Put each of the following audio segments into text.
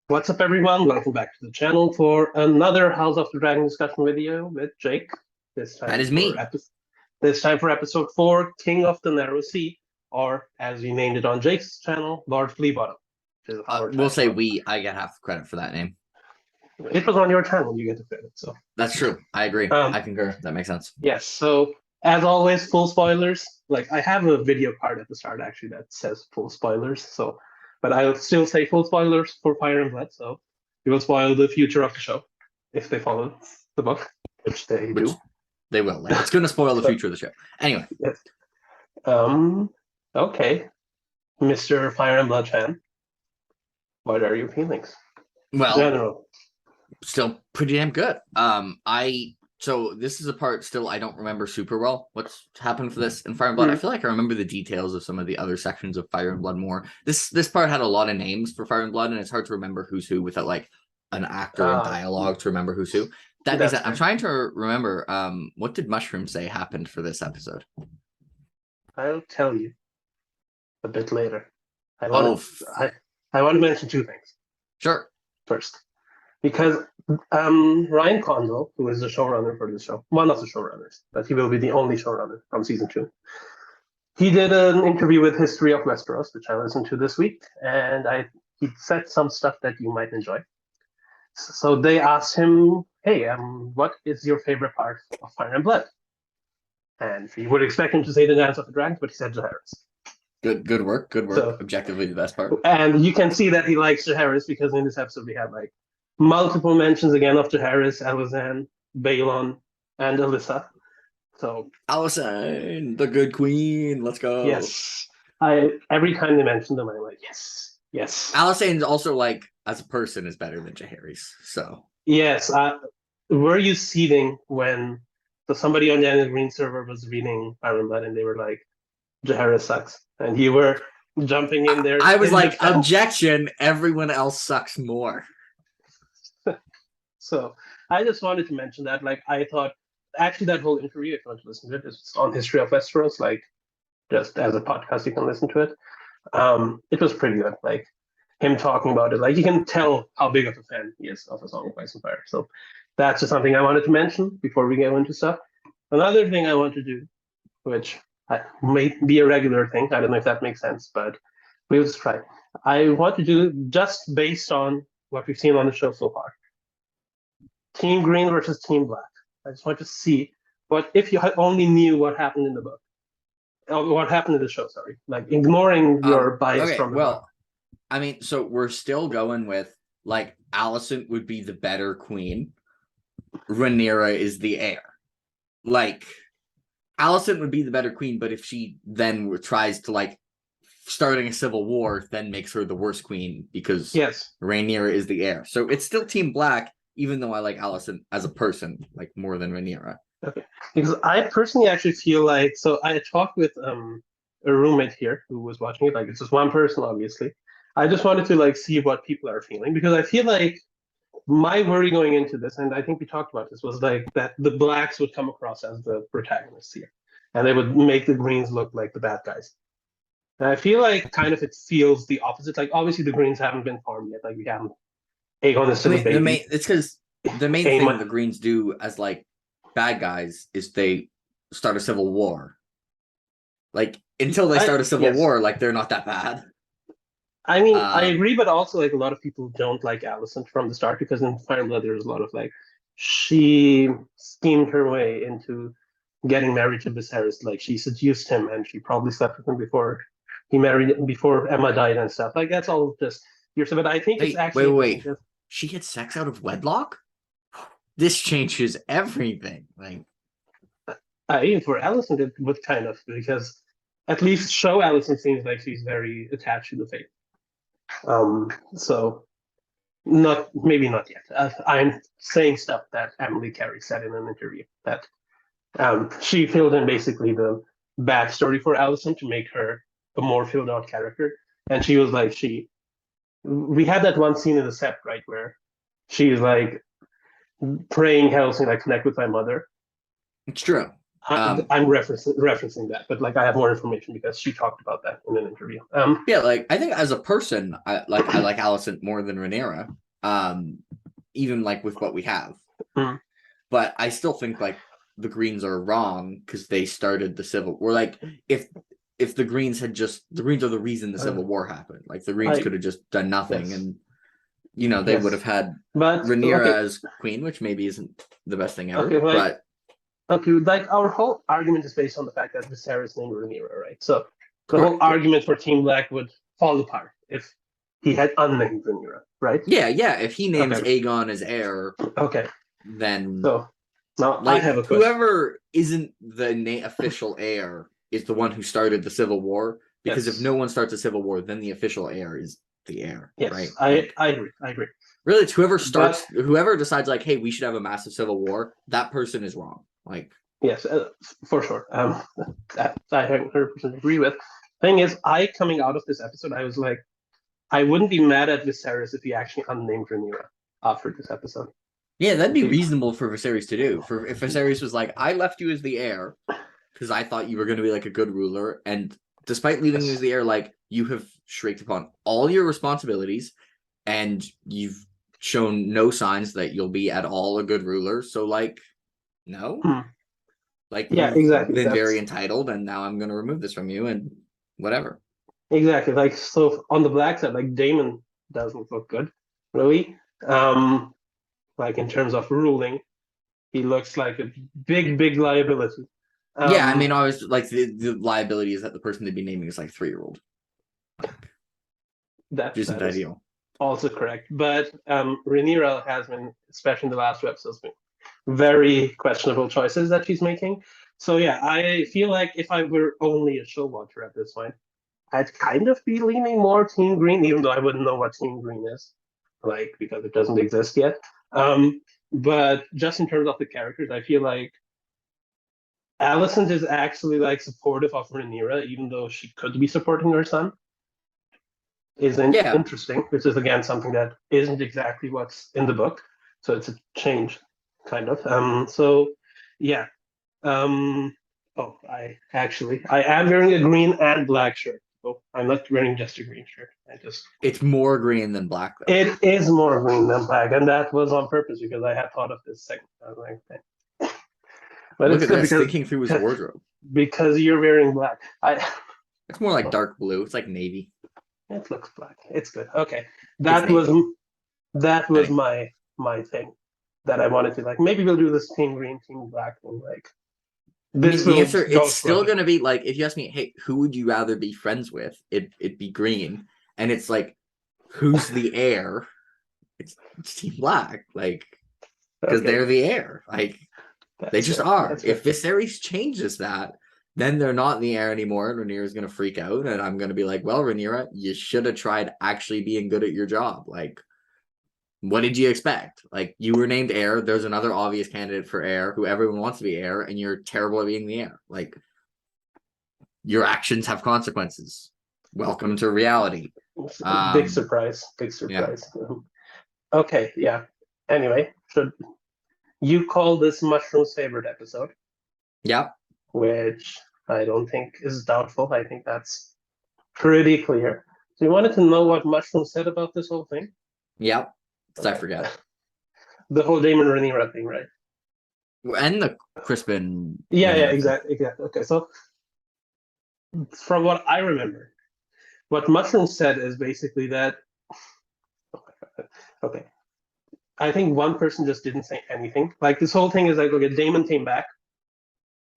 What's up, everyone? Welcome back to the channel for another House of the Dragon discussion video with Jake. This That time is for me. episode 4, King of the Narrow Sea, or as we named it on Jake's channel, Lord Fleabottom, which is our We'll say title. I get half credit for that name. It was on your channel, you get the credit. So That's true. I agree. um, I concur. That makes sense. yes. So as always, full spoilers. Like I have a video card at the start actually that says full spoilers. So, but I'll still say full spoilers for Fire and Blood. So we will spoil the future of the show if they follow the book, which they Which do. they will. Like, it's going to spoil the So, future of the show. Anyway. yes. Okay, Mr. Fire and Blood fan, what are your feelings? Well, General. still pretty damn good. So this is a part still I don't remember super well what's happened for this in Fire and Blood. I feel like I remember the details of some of the other sections of Fire and Blood more. This part had a lot of names for Fire and Blood, and it's hard to remember who's who without like an actor and dialogue to remember who's who. That being said, I'm trying to remember what did Mushroom say happened for this episode? I'll tell you a bit later. I want to mention two things. Sure. First, because Ryan Condal, who is the showrunner for this show, one of the showrunners, but he will be the only showrunner from season 2. He did an interview with History of Westeros, which I listened to this week, and he said some stuff that you might enjoy. So they asked him, "Hey, what is your favorite part of Fire and Blood?" And you would expect him to say the Dance of the Dragons, but he said Jaehaerys. Good work. So, objectively the best part. And you can see that he likes Jaehaerys because in this episode we had like multiple mentions again of Jaehaerys, Alysanne, Balon, and Alyssa. So Alysanne, the good queen. Let's go. Yes. Every time they mention them, I'm like, yes. Alysanne's also like as a person is better than Jaehaerys. So yes. Were you seething when somebody on the Daniel Green server was reading Iron Blood and they were like, Jaehaerys sucks, and you were jumping in there? I was like, objection! Everyone else sucks more. So I just wanted to mention that. Like, I thought actually that whole interview, if you want to listen to it, is on History of Westeros. Like, just as a podcast, you can listen to it. It was pretty good. Like him talking about it, like you can tell how big of a fan he is of A Song of Ice and Fire. So that's just something I wanted to mention before we go into stuff. Another thing I want to do, which may be a regular thing, I don't know if that makes sense, but we'll just try. I want to do just based on what we've seen on the show so far. Team Green versus Team Black. I just want to see what if you only knew what happened in the book. What happened in the show, sorry. Like ignoring your bias from the book. I mean, so we're still going with like Alicent would be the better queen. Rhaenyra is the heir. Like Alicent would be the better queen, but if she then tries to like starting a civil war, then makes her the worst queen because Rhaenyra is the heir. So it's still Team Black, even though I like Alicent as a person like more than Rhaenyra. Okay, because I personally actually feel like, so I talked with a roommate here who was watching it. Like it's just one person, obviously. I just wanted to like see what people are feeling because I feel like my worry going into this, and I think we talked about this, was like that the blacks would come across as the protagonists here, and they would make the greens look like the bad guys. And I feel like kind of it feels the opposite. Like obviously the greens haven't been formed yet. Like we haven't. Aegon is still a baby. It's because the main thing the greens do as like bad guys is they start a civil war. Like until they start a civil war, like they're not that bad. I mean, I agree, but also like a lot of people don't like Alicent from the start because in Fire and Blood there's a lot of like she schemed her way into getting married to Viserys. Like she seduced him and she probably slept with him before Emma died and stuff. Like that's all just hearsay. But I think it's actually wait. She had sex out of wedlock? This changes everything. Like even for Alicent it would kind of, because at least show Alicent seems like she's very attached to the faith. So maybe not yet. I'm saying stuff that Emily Carey said in an interview that she filled in basically the backstory for Alicent to make her a more filled out character. And she was like, we had that one scene in the set, right, where she's like praying Alicent like connect with my mother. It's true. I'm referencing that, but like I have more information because she talked about that in an interview. Yeah, like I think as a person, I like Alicent more than Rhaenyra. Even like with what we have. Mhm. But I still think like the Greens are wrong because they started the Civil War. Like if the Greens had just the Greens are the reason the Civil War happened. Like the Greens could have just done nothing, Yes. and they would have had But Rhaenyra okay, as queen, which maybe isn't the best thing ever. okay, like But okay, like our whole argument is based on the fact that Viserys named Rhaenyra, right? So the whole correct, yeah. argument for Team Black would fall apart if he had unnamed Rhaenyra, right? Yeah. If he names Okay. Aegon as heir, Okay. then So now I like have a question. whoever isn't the official heir is the one who started the Civil War. Because Yes. if no one starts a Civil War, then the official heir is the heir, Yes, right? I agree. I agree. Really, it's whoever decides, like, hey, we should have a massive Civil War, that person is wrong. Like, yes, for sure. That I 100% agree with. Thing is, coming out of this episode, I was like, I wouldn't be mad at Viserys if he actually unnamed Rhaenyra after this episode. yeah, that'd be reasonable for Viserys to do. For if Viserys was like, I left you as the heir because I thought you were going to be like a good ruler, and despite leaving you as the heir, like you have shirked upon all your responsibilities, and you've shown no signs that you'll be at all a good ruler. So, like, no, like Yeah, you've exactly. been very entitled, and now I'm going to remove this from you, and whatever. Exactly. Like so on the black side, like Daemon doesn't look good, really. Like in terms of ruling, he looks like a big liability. Yeah, I mean, I was like the liability is that the person they'd be naming is like 3-year-old. That Isn't is ideal. also correct. But Rhaenyra has been, especially in the last 2 episodes, been very questionable choices that she's making. So yeah, I feel like if I were only a show watcher at this point, I'd kind of be leaning more Team Green, even though I wouldn't know what Team Green is, like because it doesn't exist yet. But just in terms of the characters, I feel like Alicent is actually like supportive of Rhaenyra, even though she could be supporting her son. Isn't Yeah, interesting, which is again something that isn't exactly what's in the book. So it's a change, kind of. So yeah. Oh, I am wearing a green and black shirt. Oh, I'm not wearing just a green shirt. it's more green than black though. It is more green than black, and that was on purpose because I had thought of this segment. I was like, okay. But Look it's at good this, thinking through his wardrobe. because you're wearing black. It's more like dark blue. It's like navy. It looks black. It's good. Okay, It's that was navy. my thing that I wanted to like. Maybe we'll do this team green, team black thing. Like I mean, this the will answer go it's still slowly. going to be like if you ask me, hey, who would you rather be friends with? It'd be green, and it's like, who's the heir? It's Team Black, like because Okay, they're the heir. Like they that's just fair. are. That's fair. If Viserys changes that, then they're not the heir anymore, and Rhaenyra's gonna freak out, and I'm gonna be like, well, Rhaenyra, you should have tried actually being good at your job. Like, what did you expect? Like, you were named heir. There's another obvious candidate for heir who everyone wants to be heir, and you're terrible at being the heir. Like, your actions have consequences. Welcome to reality. Big surprise. Big Yeah. surprise. Okay, yeah. Anyway, should you call this Mushroom's favorite episode? Yeah. Which I don't think is doubtful. I think that's pretty clear. So you wanted to know what Mushroom said about this whole thing? Yeah. Okay. I forget. The whole Damon Rhaenyra thing, right? And the Crispin. Yeah, Rhaenyra thing. exactly. Okay, so from what I remember, what Mushroom said is basically that. Okay, I think one person just didn't say anything. Like this whole thing is like, okay, Damon came back,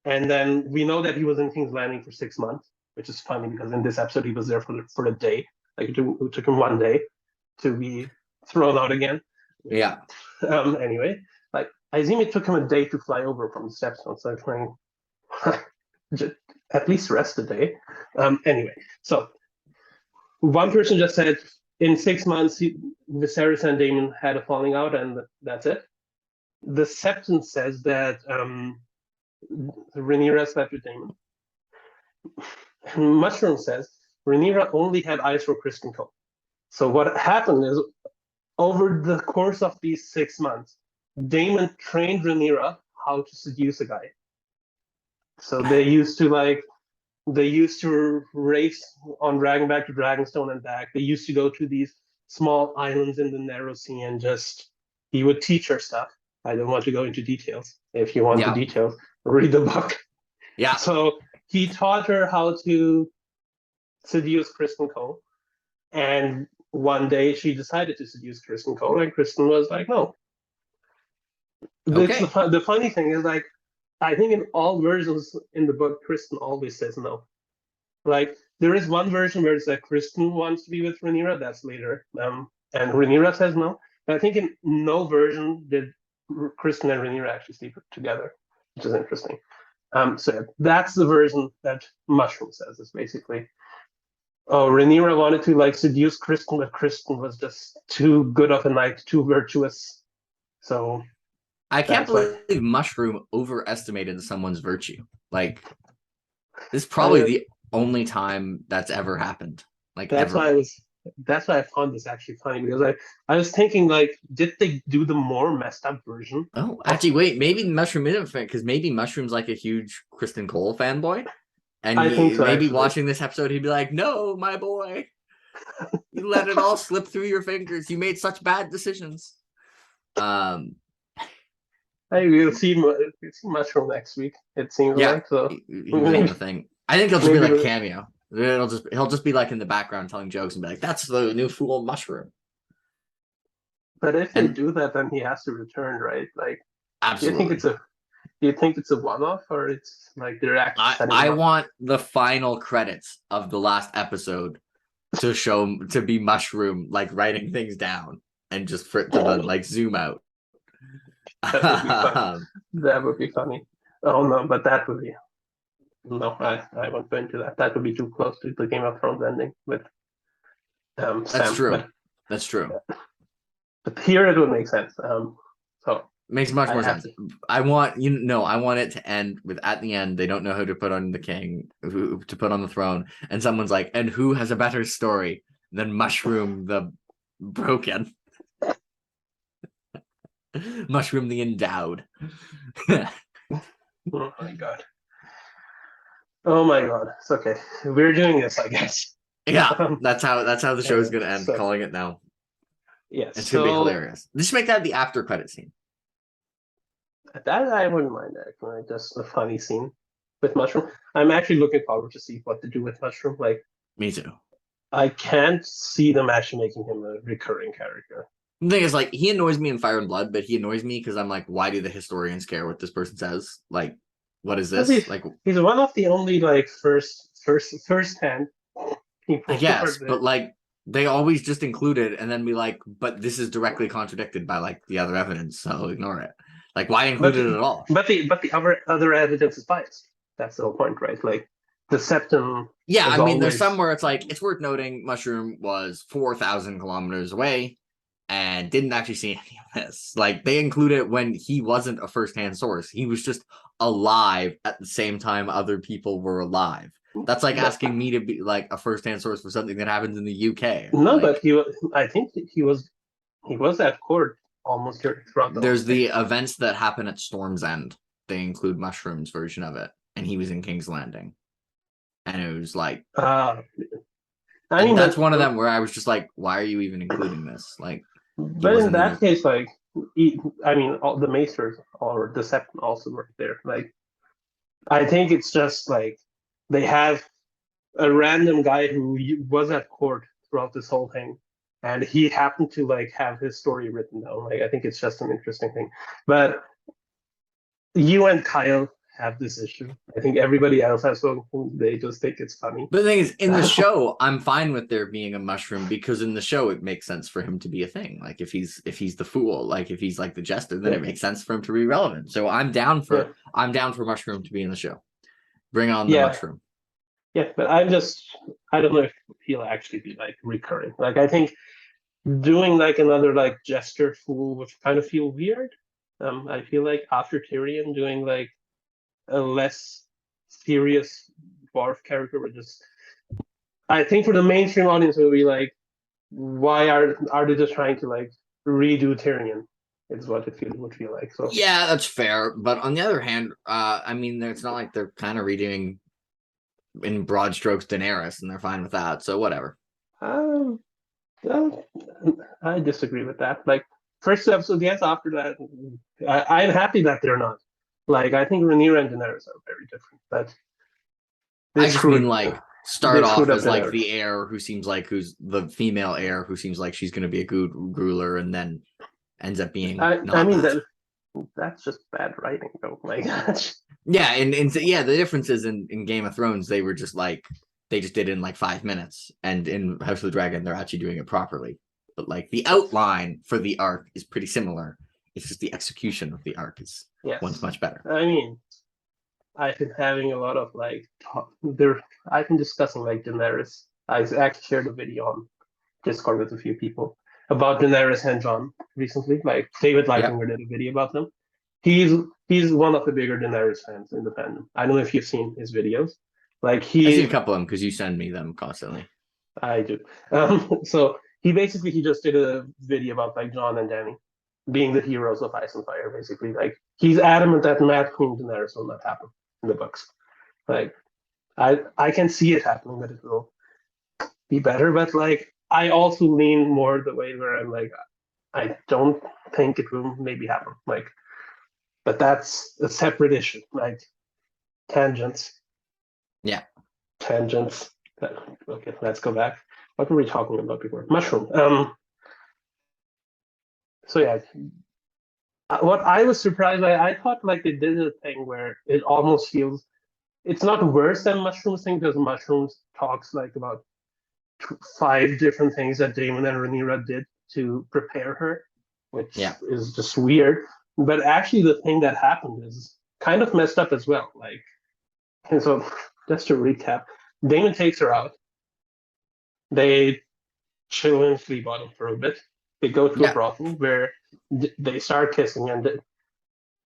and then we know that he was in King's Landing for 6 months, which is funny because in this episode he was there for a day. Like it took him one day to be thrown out again. Yeah. Anyway, like I assume it took him a day to fly over from the Stepstones. So I'm trying at least rest a day. Anyway, so one person just said in 6 months, Viserys and Daemon had a falling out, and that's it. The Septon says that Rhaenyra slept with Daemon. Mushroom says Rhaenyra only had eyes for Kristen Cole. So what happened is, over the course of these 6 months, Daemon trained Rhaenyra how to seduce a guy. So they used to race on Dragonback to Dragonstone and back. They used to go to these small islands in the narrow sea and just he would teach her stuff. I don't want to go into details. If you want the Yeah. details, read the book. Yeah. So he taught her how to seduce Kristen Cole. And one day she decided to seduce Kristen Cole, and Kristen was like, no. Okay. The funny thing is, like, I think in all versions in the book, Kristen always says no. Like, there is one version where it's that Kristen wants to be with Rhaenyra, that's later, and Rhaenyra says no. But I think in no version did Kristen and Rhaenyra actually sleep together, which is interesting. So that's the version that Mushroom says. Is basically, oh, Rhaenyra wanted to like seduce Kristen, but Kristen was just too good of a knight, too virtuous. So I can't that's why. believe Mushroom overestimated someone's virtue. Like, this is probably I, the only time that's ever happened. Like, that's ever. why I was. That's why I found this actually funny because I was thinking like, did they do the more messed up version? Oh, Of, actually, wait. Maybe Mushroom isn't a fan because maybe Mushroom's like a huge Kristen Cole fanboy, and I think he so maybe actually. watching this episode, he'd be like, "No, my boy, you let it all slip through your fingers. You made such bad decisions." Um, I will see Mushroom next week. It seems yeah, like so. he was on Maybe the thing. I think he'll just be maybe like a cameo. He'll just be like in the background telling jokes and be like, "That's the new fool Mushroom." but if they And do that, then he has to return, right? Like, do you think absolutely, it's a do you think it's a one-off or it's like they're actually setting I him up? want the final credits of the last episode to be Mushroom like writing things down and just for it to like zoom out. That would be fun. That would be funny. Oh no, but that would be no. I won't go into that. That would be too close to the Game of Thrones ending with That's Sam. true. That's true. But here it would make sense. So Makes much I more have sense. to. I want I want it to end with at the end they don't know who to put on the king, who to put on the throne, and someone's like, and who has a better story than Mushroom the Broken, Mushroom the Endowed. Oh my god. Oh my god. It's okay. We're doing this, I guess. Yeah, Um, that's how the show's gonna end. so Calling it now. yes. It's gonna be So hilarious. Just make that the after credit scene. that I wouldn't mind actually. Just a funny scene with Mushroom. I'm actually looking forward to see what to do with Mushroom. Like Me too. I can't see them actually making him a recurring character. The thing is, like, he annoys me in Fire and Blood, but he annoys me because I'm like, why do the historians care what this person says? Like, what is Because this? Like, he's one of the only like first hand I people who are guess, but there. like, they always just include it and then be like, but this is directly contradicted by like the other evidence, so ignore it. Like, why include But it at all? the other evidence is biased. That's the whole point, right? Like the septum Yeah, I is mean, there's always somewhere it's like, it's worth noting Mushroom was 4,000 kilometers away and didn't actually see any of this. Like, they include it when he wasn't a first-hand source. He was just alive at the same time other people were alive. That's like but asking me to be like a first-hand source for something that happens in the UK. no, but Like, he was. I think he was at court almost throughout the whole there's thing. the events that happen at Storm's End. They include Mushroom's version of it, and he was in King's Landing. And it was like, Uh, I and mean, that's one of them where I was just like, why are you even including this? Like, he but in wasn't in that it. case, like, I mean, all the Maesters or the septum also work there. Like, I think it's just like they have a random guy who was at court throughout this whole thing, and he happened to like have his story written down. Like I think it's just an interesting thing. But you and Kyle have this issue. I think everybody else has one. They just think it's funny. But the thing is, in the show, I'm fine with there being a mushroom because in the show it makes sense for him to be a thing. Like if he's the fool, like if he's like the jester, then Yeah. it makes sense for him to be relevant. So I'm down for mushroom to be in the show. Bring on the mushroom. Yeah, but I don't know if he'll actually be like recurring. Like I think doing like another like jester fool would kind of feel weird. I feel like after Tyrion doing like a less serious dwarf character would just I think for the mainstream audience it would be like, why are they just trying to like redo Tyrion? Is what would feel like. So Yeah, that's fair. But on the other hand, I mean, it's not like they're kind of redoing in broad strokes Daenerys, and they're fine with that. So whatever. um, well, I disagree with that. Like first episode, yes. After that, I'm happy that they're not. Like I think Rhaenyra and Daenerys are very different. But they I just mean screwed. like They start off screwed up as like Daenerys. the heir who seems like who's the female heir who seems like she's going to be a good ruler, and then ends up being I not mean that. that that's just bad writing, though. Like, Yeah, and so, yeah, the difference is in Game of Thrones they were just like they just did it in like 5 minutes, and in House of the Dragon they're actually doing it properly. But like the outline for the arc is pretty similar. It's just the execution of the arc is one's yes. much better. I mean, I've been having a lot of like talk. There, I've been discussing like Daenerys. I actually shared a video on Discord with a few people about Daenerys and Jon recently. Like David Yeah, Leitinger did a video about them. He's he's one of the bigger Daenerys fans in the fandom. I don't know if you've seen his videos. Like I've seen a he, couple of them because you send me them constantly. I do. So he just did a video about like Jon and Dany being the heroes of Ice and Fire. Basically, like he's adamant that Mad Queen Daenerys will not happen in the books. Like I can see it happening, that it will be better. But like I also lean more the way where I'm like I don't think it will maybe happen. Like, but that's a separate issue. Like tangents, Yeah, tangents. Okay, let's go back. What were we talking about before? Mushroom. So yeah, what I was surprised by, I thought like they did a thing where it almost feels it's not worse than Mushrooms thing because Mushrooms talks like about five different things that Damon and Rhaenyra did to prepare her, which yeah, is just weird. But actually, the thing that happened is kind of messed up as well. Like, and so just to recap, Damon takes her out. They chill in Flea Bottom for a bit. They go to a yeah, brothel where they start kissing, and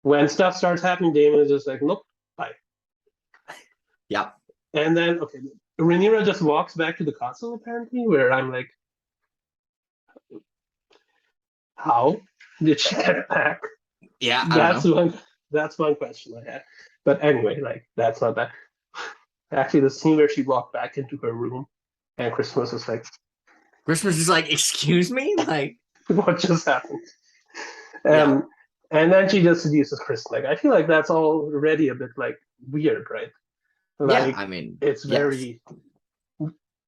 when stuff starts happening, Damon is just like, "Nope, bye." yeah. And then, okay, Rhaenyra just walks back to the castle apparently, where I'm like, how did she get back? Yeah, I don't That's know. one. That's one question I had. But anyway, like that's not that. Actually, the scene where she walked back into her room, and Christmas was like, Christmas is like, excuse me, like, "What just happened?" yeah, Um, and then she just seduces Chris. Like I feel like that's already a bit like weird, right? yeah. Like I mean, it's yes, very.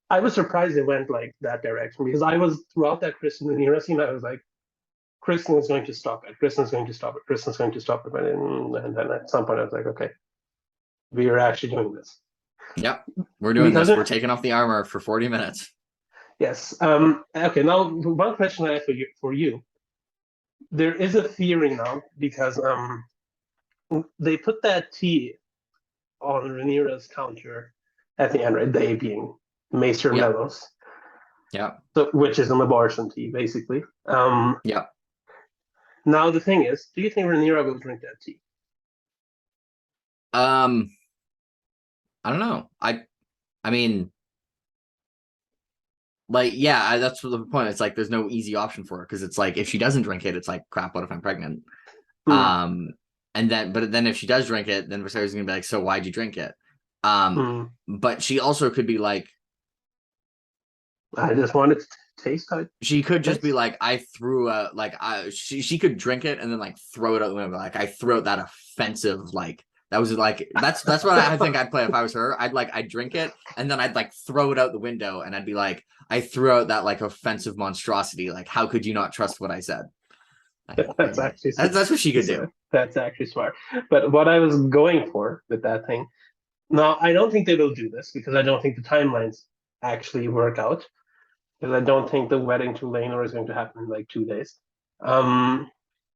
I was surprised it went like that direction because I was throughout that Kristen and Nira scene. I was like, Kristen is going to stop it. Kristen's going to stop it. Kristen's going to stop it. And then at some point, I was like, okay, we are actually doing this. yep. We're doing Because this. it, We're taking off the armor for 40 minutes. yes. Okay. Now, one question I have for you. There is a theory now because they put that T on Rhaenyra's counter at the end, right? They being Maester Yep, Melos, yep, so which is an abortion tea, basically. yep. Now the thing is, do you think Rhaenyra will drink that tea? Um, I don't know. I mean, like, yeah, that's the point. It's like there's no easy option for her because it's like if she doesn't drink it, it's like crap. What if I'm pregnant? Hmm. Um, and then, but then if she does drink it, then Viserys is gonna be like, so why'd you drink it? Hmm. But she also could be like, I just wanted to taste how it she could just be tastes. like, I threw a like, she could drink it and then like throw it out the window. Like I threw out that offensive like. That was like that's what I think I'd play if I was her. I'd drink it and then I'd like throw it out the window and I'd be like, I threw out that like offensive monstrosity. Like, how could you not trust what I said? That's actually That's what she could do. that's actually smart. But what I was going for with that thing, now I don't think they will do this because I don't think the timelines actually work out. Because I don't think the wedding to Laenor is going to happen in like 2 days. Um,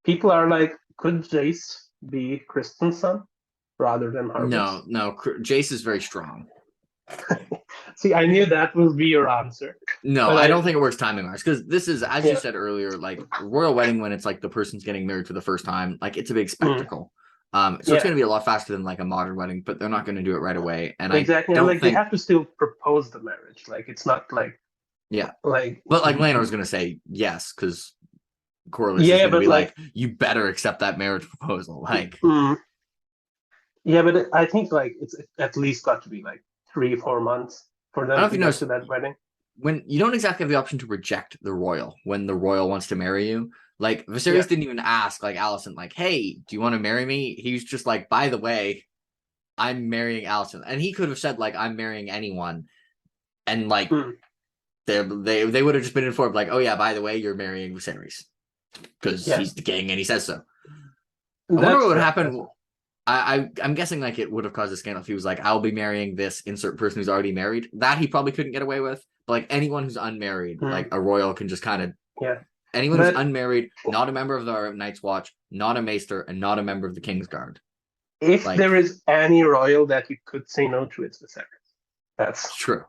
People are like, could Jace be Kristen's son rather than No, Harwin's? no, Jace is very strong. See, I knew that would be your answer, No, but I don't I think it works timing wise because this is, as you yeah. said earlier, like royal wedding when it's like the person's getting married for the first time, like it's a big Mm, spectacle. So it's yeah, going to be a lot faster than like a modern wedding, but they're not going to do it right away. And I exactly. And don't like they think, have to still propose the marriage. Like it's not yeah, like but like Lano's going to say yes because Corlys is Yeah, going to but be like, like, you better accept that marriage proposal. Like, mm, yeah, but I think like it's at least got to be like 3 4 months for I don't know them if to you get to noticed, that wedding. when you don't exactly have the option to reject the royal when the royal wants to marry you. Like, Yeah. Viserys didn't even ask, like, Alicent, like, hey, do you want to marry me? He was just like, by the way, I'm marrying Alicent. And he could have said, like, I'm marrying anyone. And, like, Mm. they would have just been informed, like, oh, yeah, by the way, you're marrying Viserys. Because Yeah, he's the king and he says so. I wonder what that's would fair. That's happen. I'm guessing, like, it would have caused a scandal if he was like, I'll be marrying this insert person who's already married. That he probably couldn't get away with. But, like, anyone who's unmarried, fair. like, a royal can just kind of. Yeah, Anyone who's but unmarried, not a member of the Night's Watch, not a maester, and not a member of the King's Guard. if Like, there is any royal that you could say no to, it's Viserys. That's it's true.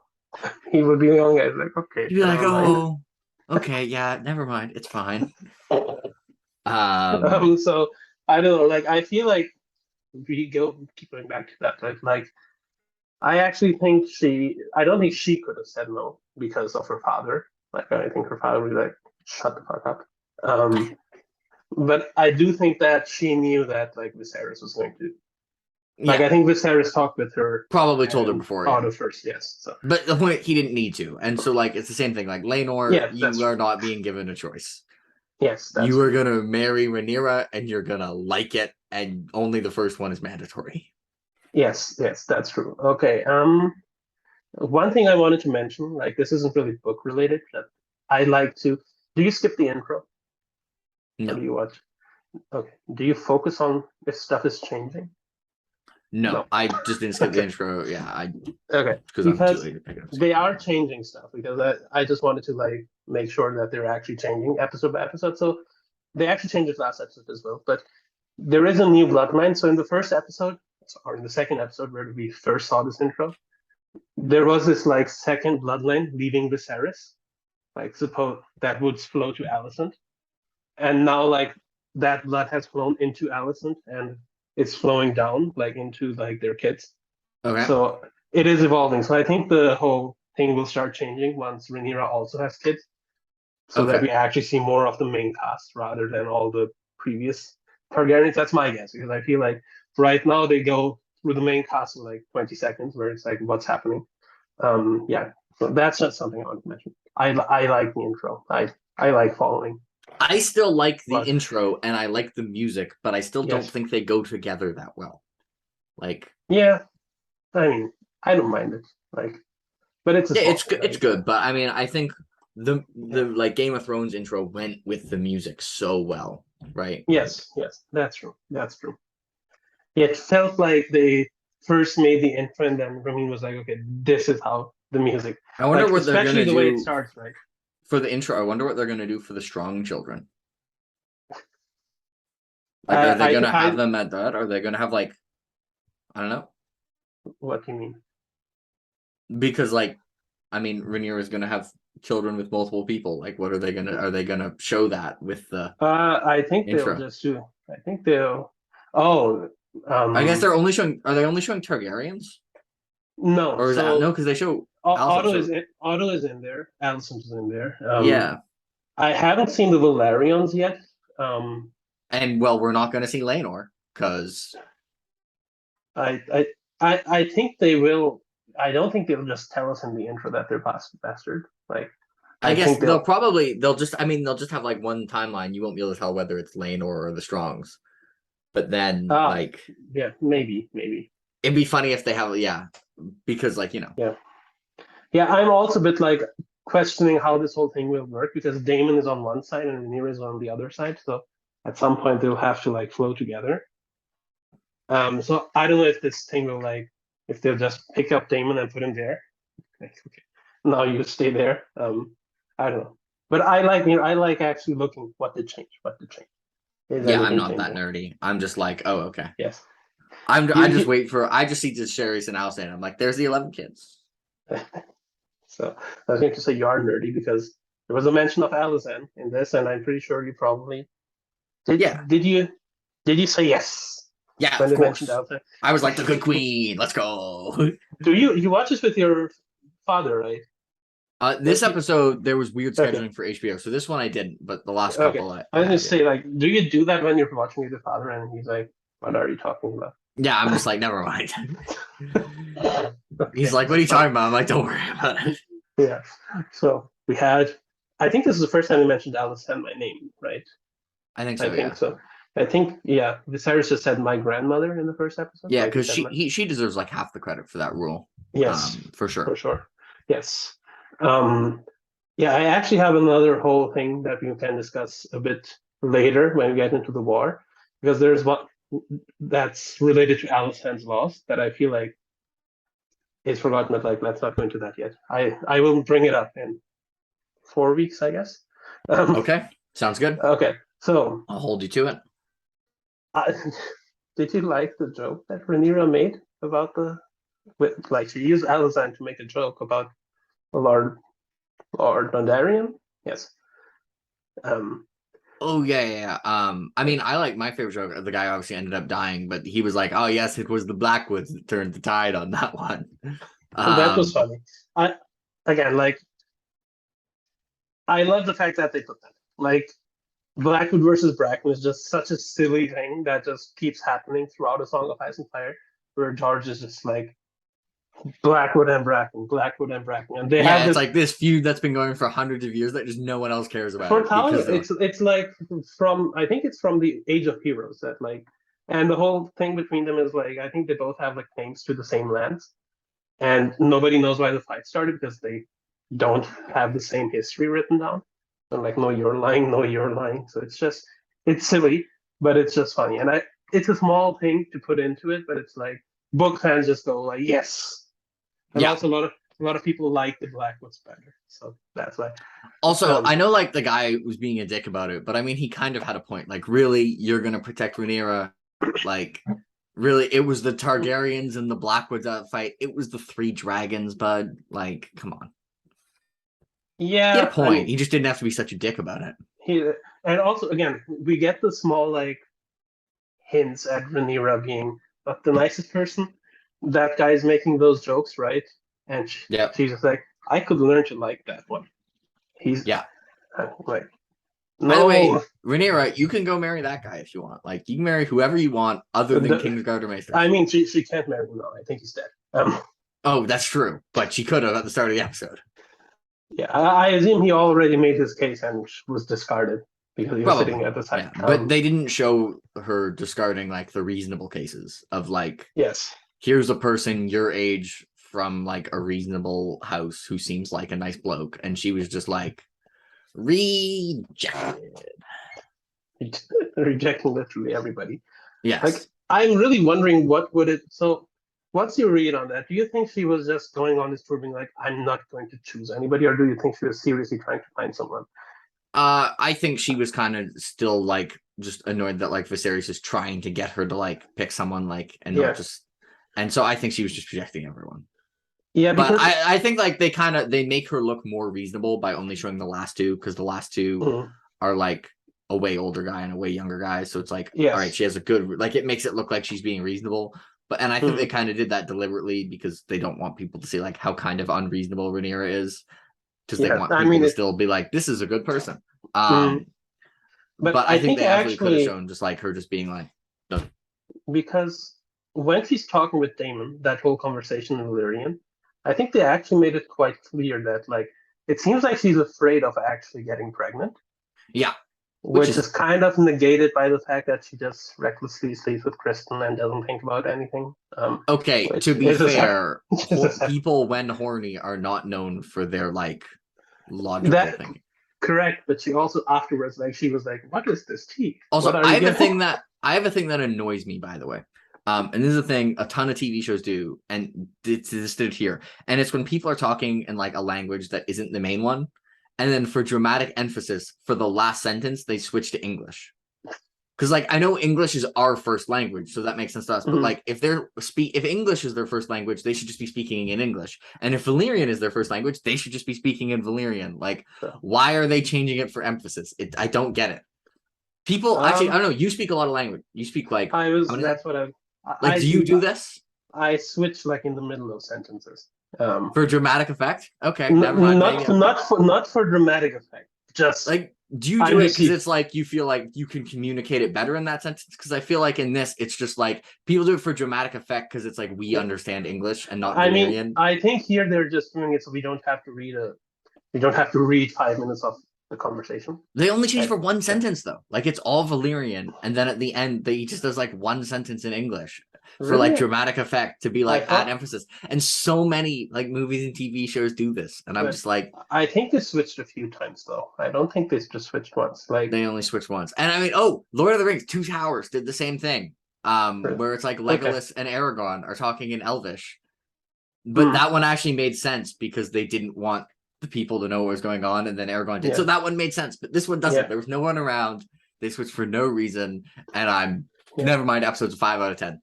he would be the only guy who's like, okay, You'd be like, never mind. oh, okay, yeah, never mind. It's fine. Um, So I don't know. Like I feel like we keep going back to that. Like I actually think I don't think she could have said no because of her father. Like I think her father would be like, shut the fuck up. Um, but I do think that she knew that like Viserys was going to. Like yeah, I think Viserys talked with her probably told her and before, thought yeah. of first, yes. So But the point, he didn't need to. And so, like, it's the same thing. Like, Laenor, yeah, that's you are true. not being given a choice. Yes, that's You are true. going to marry Rhaenyra and you're going to like it. And only the first one is mandatory. Yes, yes, that's true. Okay. One thing I wanted to mention, like this isn't really book related, but I like to. Do you skip the intro or No, do you watch? Okay. Do you focus on if stuff is changing? no. No. I just didn't skip the Okay. intro. Yeah, Okay. because I'm too Because late to pick it up. they are changing stuff because I just wanted to like make sure that they're actually changing episode by episode. So they actually changed it last episode as well. But there is a new bloodline. So in the first episode, or in the second episode where we first saw this intro, there was this like second bloodline leaving Viserys, like suppose that would flow to Alicent, and now like that blood has flown into Alicent and it's flowing down like into like their kids. Okay. So it is evolving. So I think the whole thing will start changing once Rhaenyra also has kids, so that Okay. we actually see more of the main cast rather than all the previous Targaryens. That's my guess because I feel like right now they go through the main cast in like 20 seconds, where it's like what's happening. Yeah, so that's just something I want to mention. I like the intro. I like following. I still like the But intro and I like the music, but I still don't yes, think they go together that well. Like, yeah. I mean, I don't mind it. Like, but it's a yeah, small it's thing, good. It's right? good, but I mean, I think the Yeah. like Game of Thrones intro went with the music so well, right? Like, Yes, yes, that's true. That's true. It felt like they first made the intro, and then Ramin was like, "Okay, this is how the music." I wonder Like, what they're especially gonna the way it do starts, right? for the intro. I wonder what they're gonna do for the strong children. Like, are they gonna have them at that? Are they gonna have like, I don't know? What do you mean? Because, like, I mean, Rhaenyra is gonna have children with multiple people. Like, what are they gonna? Are they gonna show that with the I think they'll intro? just do. I think they'll. Oh, I guess um, they're only showing. Are they only showing Targaryens, no. or is that no? So Because they show Alicent. Otto So Otto is in there. Alicent is in there. yeah, I haven't seen the Valerians yet. Um, and well, we're not gonna see Laenor because I I I think they will. I don't think they'll just tell us in the intro that they're bastard. Like I I guess think they'll. they'll just I mean they'll just have like one timeline. You won't be able to tell whether it's Laenor or the Strongs. But then Ah, like yeah, maybe. it'd be funny if they have because like Yeah, yeah. I'm also a bit like questioning how this whole thing will work because Damon is on one side and Rhaenyra is on the other side. So at some point they'll have to like flow together. So I don't know if this thing will like if they'll just pick up Damon and put him there. Like, okay, now you stay there. I don't know, but I like actually looking what did change, Is yeah, I'm anything not that changing? nerdy. I'm just like, oh okay. Yes. I You, just you wait for I just see Jaehaerys and Alicent. I'm like, there's the 11 kids. so I was going to say you are nerdy because there was a mention of Alizan in this, and I'm pretty sure you probably did. Yeah. Did you say yes Yeah, when of they mentioned course. Alizan? I was like the good queen. Let's go. Do you watch this with your father, right? This episode there was weird Okay. scheduling for HBO, so this one I didn't, but the last Okay. couple I I was gonna have. Yeah. say, like, do you do that when you're watching with your father and he's like, "What are you talking about?" Yeah, I'm just like, never mind. He's Okay, like, what are you so talking about? I'm like, don't worry about it. yeah, so we had. I think this is the first time you mentioned Alice and my name, right? I think I so, think yeah. so. I think yeah. Viserys just said my grandmother in the first episode. Yeah, Like he because said, my, she deserves like half the credit for that rule. yes, For for sure. sure. Yes. Um, yeah, I actually have another whole thing that we can discuss a bit later when we get into the war, because there's one that's related to Alice loss that I feel like is forgotten, but like let's not go into that yet. I will bring it up in 4 weeks, I guess. Um, Okay. Sounds good. okay, so I'll hold you to it. uh, did you like the joke that Rhaenyra made about like she used Alazan to make a joke about Lord Dondarrion? Yes. Um, Oh yeah. I mean, I like my favorite joke. The guy obviously ended up dying, but he was like, "Oh yes, it was the Blackwoods that turned the tide on that one." that was Um, funny. I again like I love the fact that they put that. Like Blackwood versus Bracken is just such a silly thing that just keeps happening throughout A Song of Ice and Fire, where George is just like Blackwood and Bracken, and they have yeah, it's this like this feud that's been going for hundreds of years that just no one else cares about for it because thousands. they're like, It's like from I think it's from the Age of Heroes that like, and the whole thing between them is like I think they both have like claims to the same lands, and nobody knows why the fight started because they don't have the same history written down. And like, no, you're lying, no, you're lying. So it's silly, but it's just funny, and it's a small thing to put into it, but it's like book fans just go like, yes, and yeah. also a lot of people like the Blackwoods better, so that's why. Also, Um, I know like the guy was being a dick about it, but I mean, he kind of had a point. Like, really, you're gonna protect Rhaenyra? Like, really, it was the Targaryens and the Blackwoods that fight. It was the three dragons, bud. Like, come on. He had a yeah, I point. mean, He just didn't have to be such a dick about it. he and also again, we get the small like hints at Rhaenyra being not the nicest person. That guy's making those jokes, right? And Yep. she's just like, I could learn to like that one. He's Yeah. like, By the way, no. Rhaenyra, you can go marry that guy if you want. Like, you can marry whoever you want other than Kingsguard or Maesters. I mean, she can't marry him now. I think he's dead. Oh, that's true. But she could have at the start of the episode. Yeah, I assume he already made his case and was discarded because he was sitting Probably. at the side. Yeah. But they didn't show her discarding like the reasonable cases of like, Yes. here's a person your age from like a reasonable house who seems like a nice bloke. And she was just like, rejected. Rejecting literally everybody. Yes. Like, I'm really wondering what would it. So, what's your read on that? Do you think she was just going on this tour being like, I'm not going to choose anybody, or do you think she was seriously trying to find someone? I think she was kind of still like just annoyed that like Viserys is trying to get her to like pick someone like and Yeah. not just. And so I think she was just rejecting everyone. Yeah, But because I think like they make her look more reasonable by only showing the last two because the last two are like a way older guy and a way younger guy. So it's like, yes. all right, she has a good like it makes it look like she's being reasonable. But and I think they kind of did that deliberately because they don't want people to see like how kind of unreasonable Rhaenyra is. Because they want people to still be like, this is a good person. But But I think think they absolutely could have actually shown just like her just being like, no. because when she's talking with Damon, that whole conversation in Valyrian, I think they actually made it quite clear that like it seems like she's afraid of actually getting pregnant. Yeah. Which is kind of negated by the fact that she just recklessly sleeps with Kristen and doesn't think about anything. Okay, to be fair, people when horny are not known for their like logical thinking. Correct, but she also afterwards like she was like, "What is this tea?" Also, I have a thing that annoys me, by the way. And this is a thing a ton of TV shows do, and this did here. And it's when people are talking in like a language that isn't the main one, and then for dramatic emphasis, for the last sentence, they switch to English. Because like I know English is our first language, so that makes sense to us. But like if English is their first language, they should just be speaking in English. And if Valyrian is their first language, they should just be speaking in Valyrian. Like, why are they changing it for emphasis? I don't get it. People actually, I don't know. You speak a lot of language. You speak like that's what like. Do you do this? I switch like in the middle of sentences. For dramatic effect? Okay, never mind. Not for dramatic effect. Just like, do you do it because it's like you feel like you can communicate it better in that sentence? Because I feel like in this, it's just like people do it for dramatic effect because it's like we understand English and not Valyrian. mean, I think here they're just doing it so we don't have to read 5 minutes of the conversation. They only change for one sentence though. Like it's all Valyrian, and then at the end, they just does like one sentence in English for like dramatic effect to be like add emphasis. And so many like movies and TV shows do this, and I'm just like, I think they switched a few times though. I don't think they just switched once. Like they only switched once. And I mean, Lord of the Rings, Two Towers did the same thing. Where it's like Legolas and Aragorn are talking in Elvish, but that one actually made sense because they didn't want the people to know what was going on, and then Aragorn did. So that one made sense, but this one doesn't. There was no one around. They switched for no reason, and I'm never mind. Episode's 5 out of 10.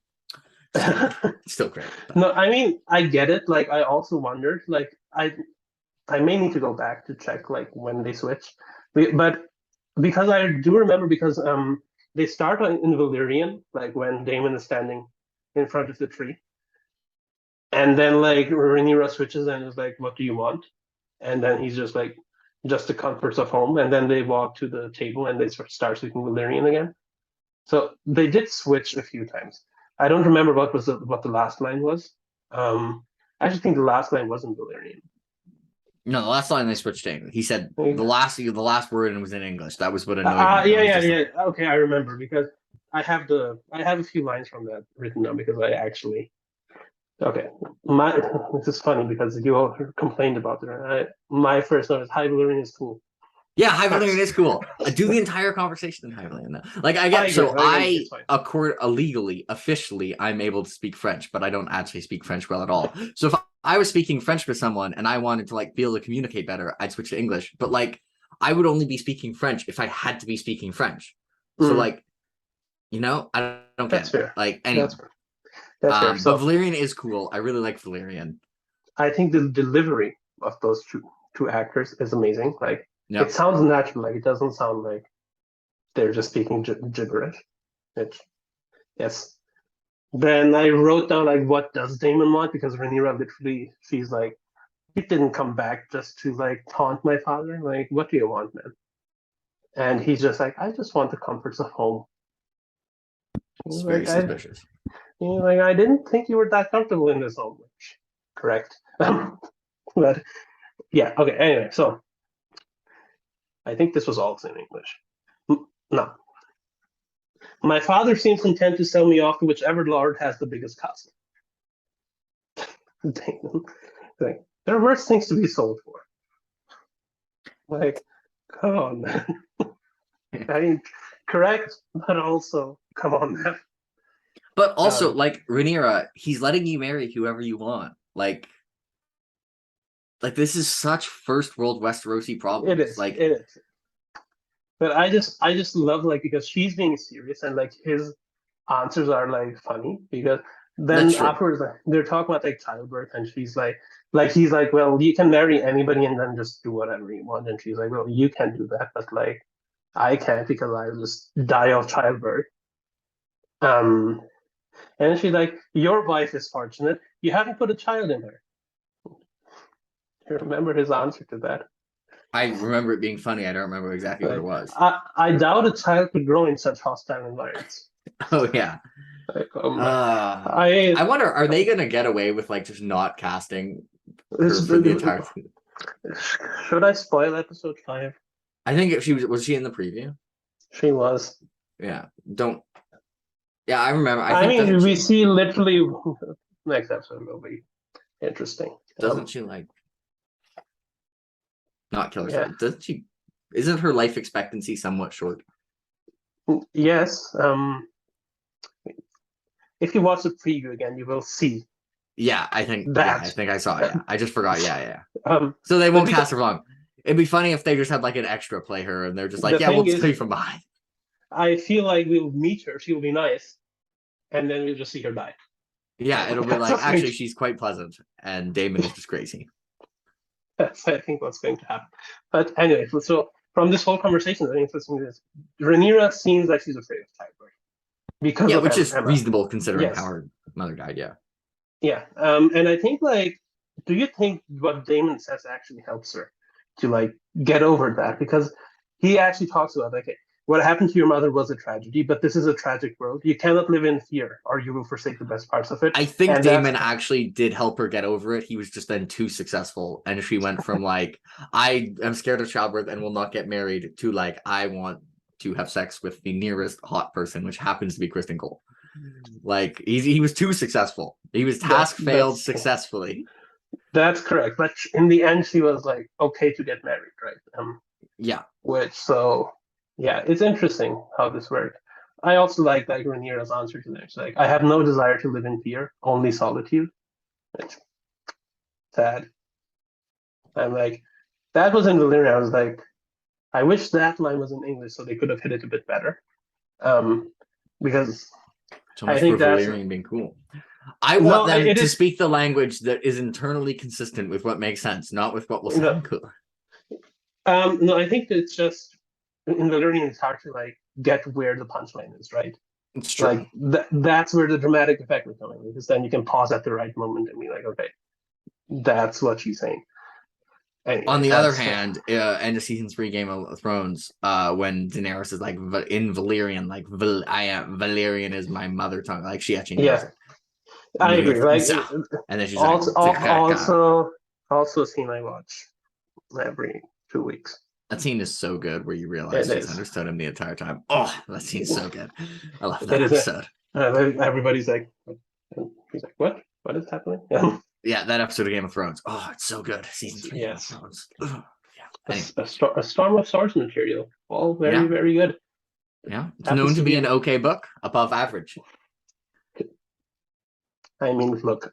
Still great. But. No, I mean I get it. Like I also wondered. Like I may need to go back to check like when they switch, but because I do remember because they start in Valyrian, like when Daemon is standing in front of the tree, and then like Rhaenyra switches and is like, "What do you want?" And then he's just like, "Just the comforts of home." And then they walk to the table and they start speaking Valyrian again. So they did switch a few times. I don't remember what the last line was. I actually think the last line wasn't Valyrian. No, the last line they switched to English. He said the last word was in English. That was what annoyed me. Yeah. Okay, I remember because I have a few lines from that written down because I actually. Okay, this is funny because you all complained about it. My first note is High Valyrian is cool. Yeah, High Valyrian is cool. I do the entire conversation in High Valyrian. Like I get illegally, officially, I'm able to speak French, but I don't actually speak French well at all. So if I was speaking French with someone and I wanted to like be able to communicate better, I'd switch to English. But like I would only be speaking French if I had to be speaking French. So like, I don't get it. Like anyway. That's fair. So, but Valyrian is cool. I really like Valyrian. I think the delivery of those two actors is amazing. Like it sounds natural. Like it doesn't sound like they're just speaking gibberish. Yes. Then I wrote down like, what does Daemon want? Because Rhaenyra literally, she's like, he didn't come back just to like taunt my father. Like, what do you want, man? And he's just like, I just want the comforts of home. It's very suspicious. Like, I didn't think you were that comfortable in this home. Correct. But yeah, okay. Anyway, so I think this was also in English. No. My father seems content to sell me off to whichever lord has the biggest castle. Damn. Like, there are worse things to be sold for. Like, come on, man. I mean, correct, but also, come on, man. But also, like Rhaenyra, he's letting you marry whoever you want. Like this is such first world Westerosi problem. It is. Like it is. But I just love like because she's being serious and like his answers are like funny because then afterwards like, they're talking about like childbirth and she's like he's like, well, you can marry anybody and then just do whatever you want, and she's like, well, you can do that, but like I can't because I'll just die of childbirth. And she's like, your wife is fortunate. You haven't put a child in her. You remember his answer to that? I remember it being funny. I don't remember exactly what it was. I doubt a child could grow in such hostile environments. Oh, yeah. Like, I wonder, are they going to get away with like just not casting her for the entire thing? Should I spoil episode 5? I think if was she in the preview? She was. Yeah. Don't. Yeah, I remember. I mean, we see literally next episode will be interesting. Doesn't she like not kill herself? Yeah. Doesn't she? Isn't her life expectancy somewhat short? Yes. If you watch the preview again, you will see. Yeah, I think that. Yeah, I think I saw it. Yeah. I just forgot. Yeah. So they won't cast her wrong. It'd be funny if they just had like an extra play her, and they're just like, yeah, we'll just play from behind. I feel like we'll meet her. She will be nice, and then we'll just see her die. Yeah, it'll be like, actually, she's quite pleasant, and Daemon is just crazy. That's, I think, what's going to happen. But anyway, so from this whole conversation, I think interesting is Rhaenyra seems like she's afraid of childbirth. Because which is reasonable considering how her mother died, Yeah, and I think, like, do you think what Damon says actually helps her to like get over that? Because he actually talks about like, okay, what happened to your mother was a tragedy, but this is a tragic world. You cannot live in fear, or you will forsake the best parts of it. I think And that's Damon actually did help her get over it. He was just then too successful, and she went from like, I am scared of childbirth and will not get married, to like, I want to have sex with the nearest hot person, which happens to be Kristen Cole. Like he was too successful. He was task failed successfully. That's correct. But in the end, she was like okay to get married, right? Yeah. Which so yeah, it's interesting how this worked. I also like Rhaenyra's answer to this. Like, I have no desire to live in fear, only solitude. Which sad. I'm like, that was in Valyria. I was like, I wish that line was in English so they could have hit it a bit better. Because So I much think for that's Valyrian being cool. I no, want them it to is speak the language that is internally consistent with what makes sense, not with what will no, sound cool. no. I think it's just in Valyrian it's hard to like get where the punchline is, right? It's true. Like that's where the dramatic effect is coming, because then you can pause at the right moment and be like, okay, that's what she's saying. Anyway, On the other that's hand, end of season 3 Game of Thrones, when Daenerys is like in Valyrian, like I am Valyrian is my mother tongue, like she actually knows yeah, it. I agree. Like And then she's like, also a scene I watch every 2 weeks. that scene is so good where you realize It she's is. understood him the entire time. Oh, that scene's so good. I love that It is a. episode. Everybody's like, and he's like, what? What is happening? Yeah, that episode of Game of Thrones. Oh, it's so good. Season 3 Game of Yes. Thrones. Ugh. A, Anyway, a storm of swords material. All very, yeah, very good. yeah. It's known Happens to to be be. an okay book, above average. I mean, look,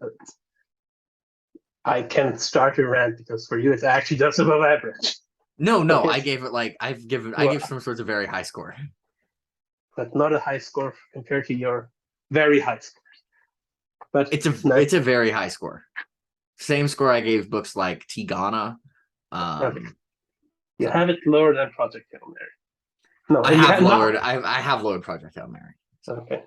I can start a rant because for you it's actually just above average. No, I It's, gave it like I well, give some sorts of very high score. but not a high score compared to your very high scores. But no, It's a very high score. Same score I gave books like Tigana. okay. You So have it lower than Project Hail Mary. No, I you have have lowered. not. I have lowered Project Hail Mary. So Okay,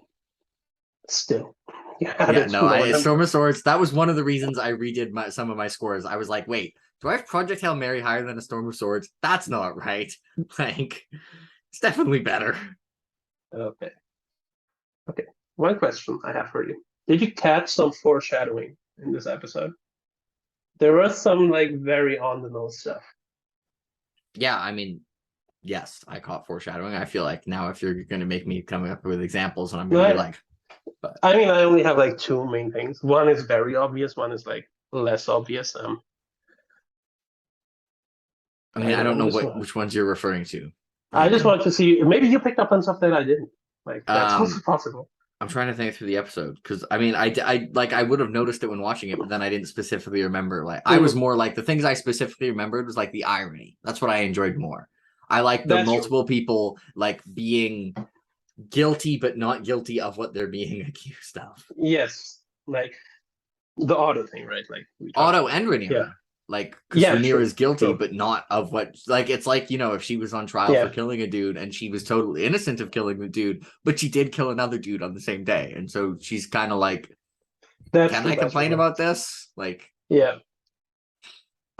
still, you have yeah, it no, lower than. Storm of Swords. That was one of the reasons I redid some of my scores. I was like, wait, do I have Project Hail Mary higher than a Storm of Swords? That's not right. Like, it's definitely better. Okay, okay. One question I have for you: did you catch some foreshadowing in this episode? There was some like very on the nose stuff. Yeah, I mean, yes, I caught foreshadowing. I feel like now if you're going to make me come up with examples, and I'm going to be No, like, but I mean, I only have like two main things. One is very obvious. One is like less obvious. I mean, I I don't don't know. know which ones you're referring to. I just Maybe. want to see. Maybe you picked up on stuff that I didn't. Like that's also possible. I'm trying to think through the episode because I mean, I would have noticed it when watching it, but then I didn't specifically remember. Like, I was more like the things I specifically remembered was like the irony. That's what I enjoyed more. I like the That's true. multiple people like being guilty but not guilty of what they're being accused of. Yes, like the auto thing, right? Like we talked Otto about. and Yeah. Rhaenyra. Like, because Yeah. Rhaenyra True. is guilty, True. but not of what. Like, it's like, you know, if she was on trial for Yeah. killing a dude and she was totally innocent of killing the dude, but she did kill another dude on the same day, and so she's kind of like, That's can true. I That's complain true. about this? Like, Yeah.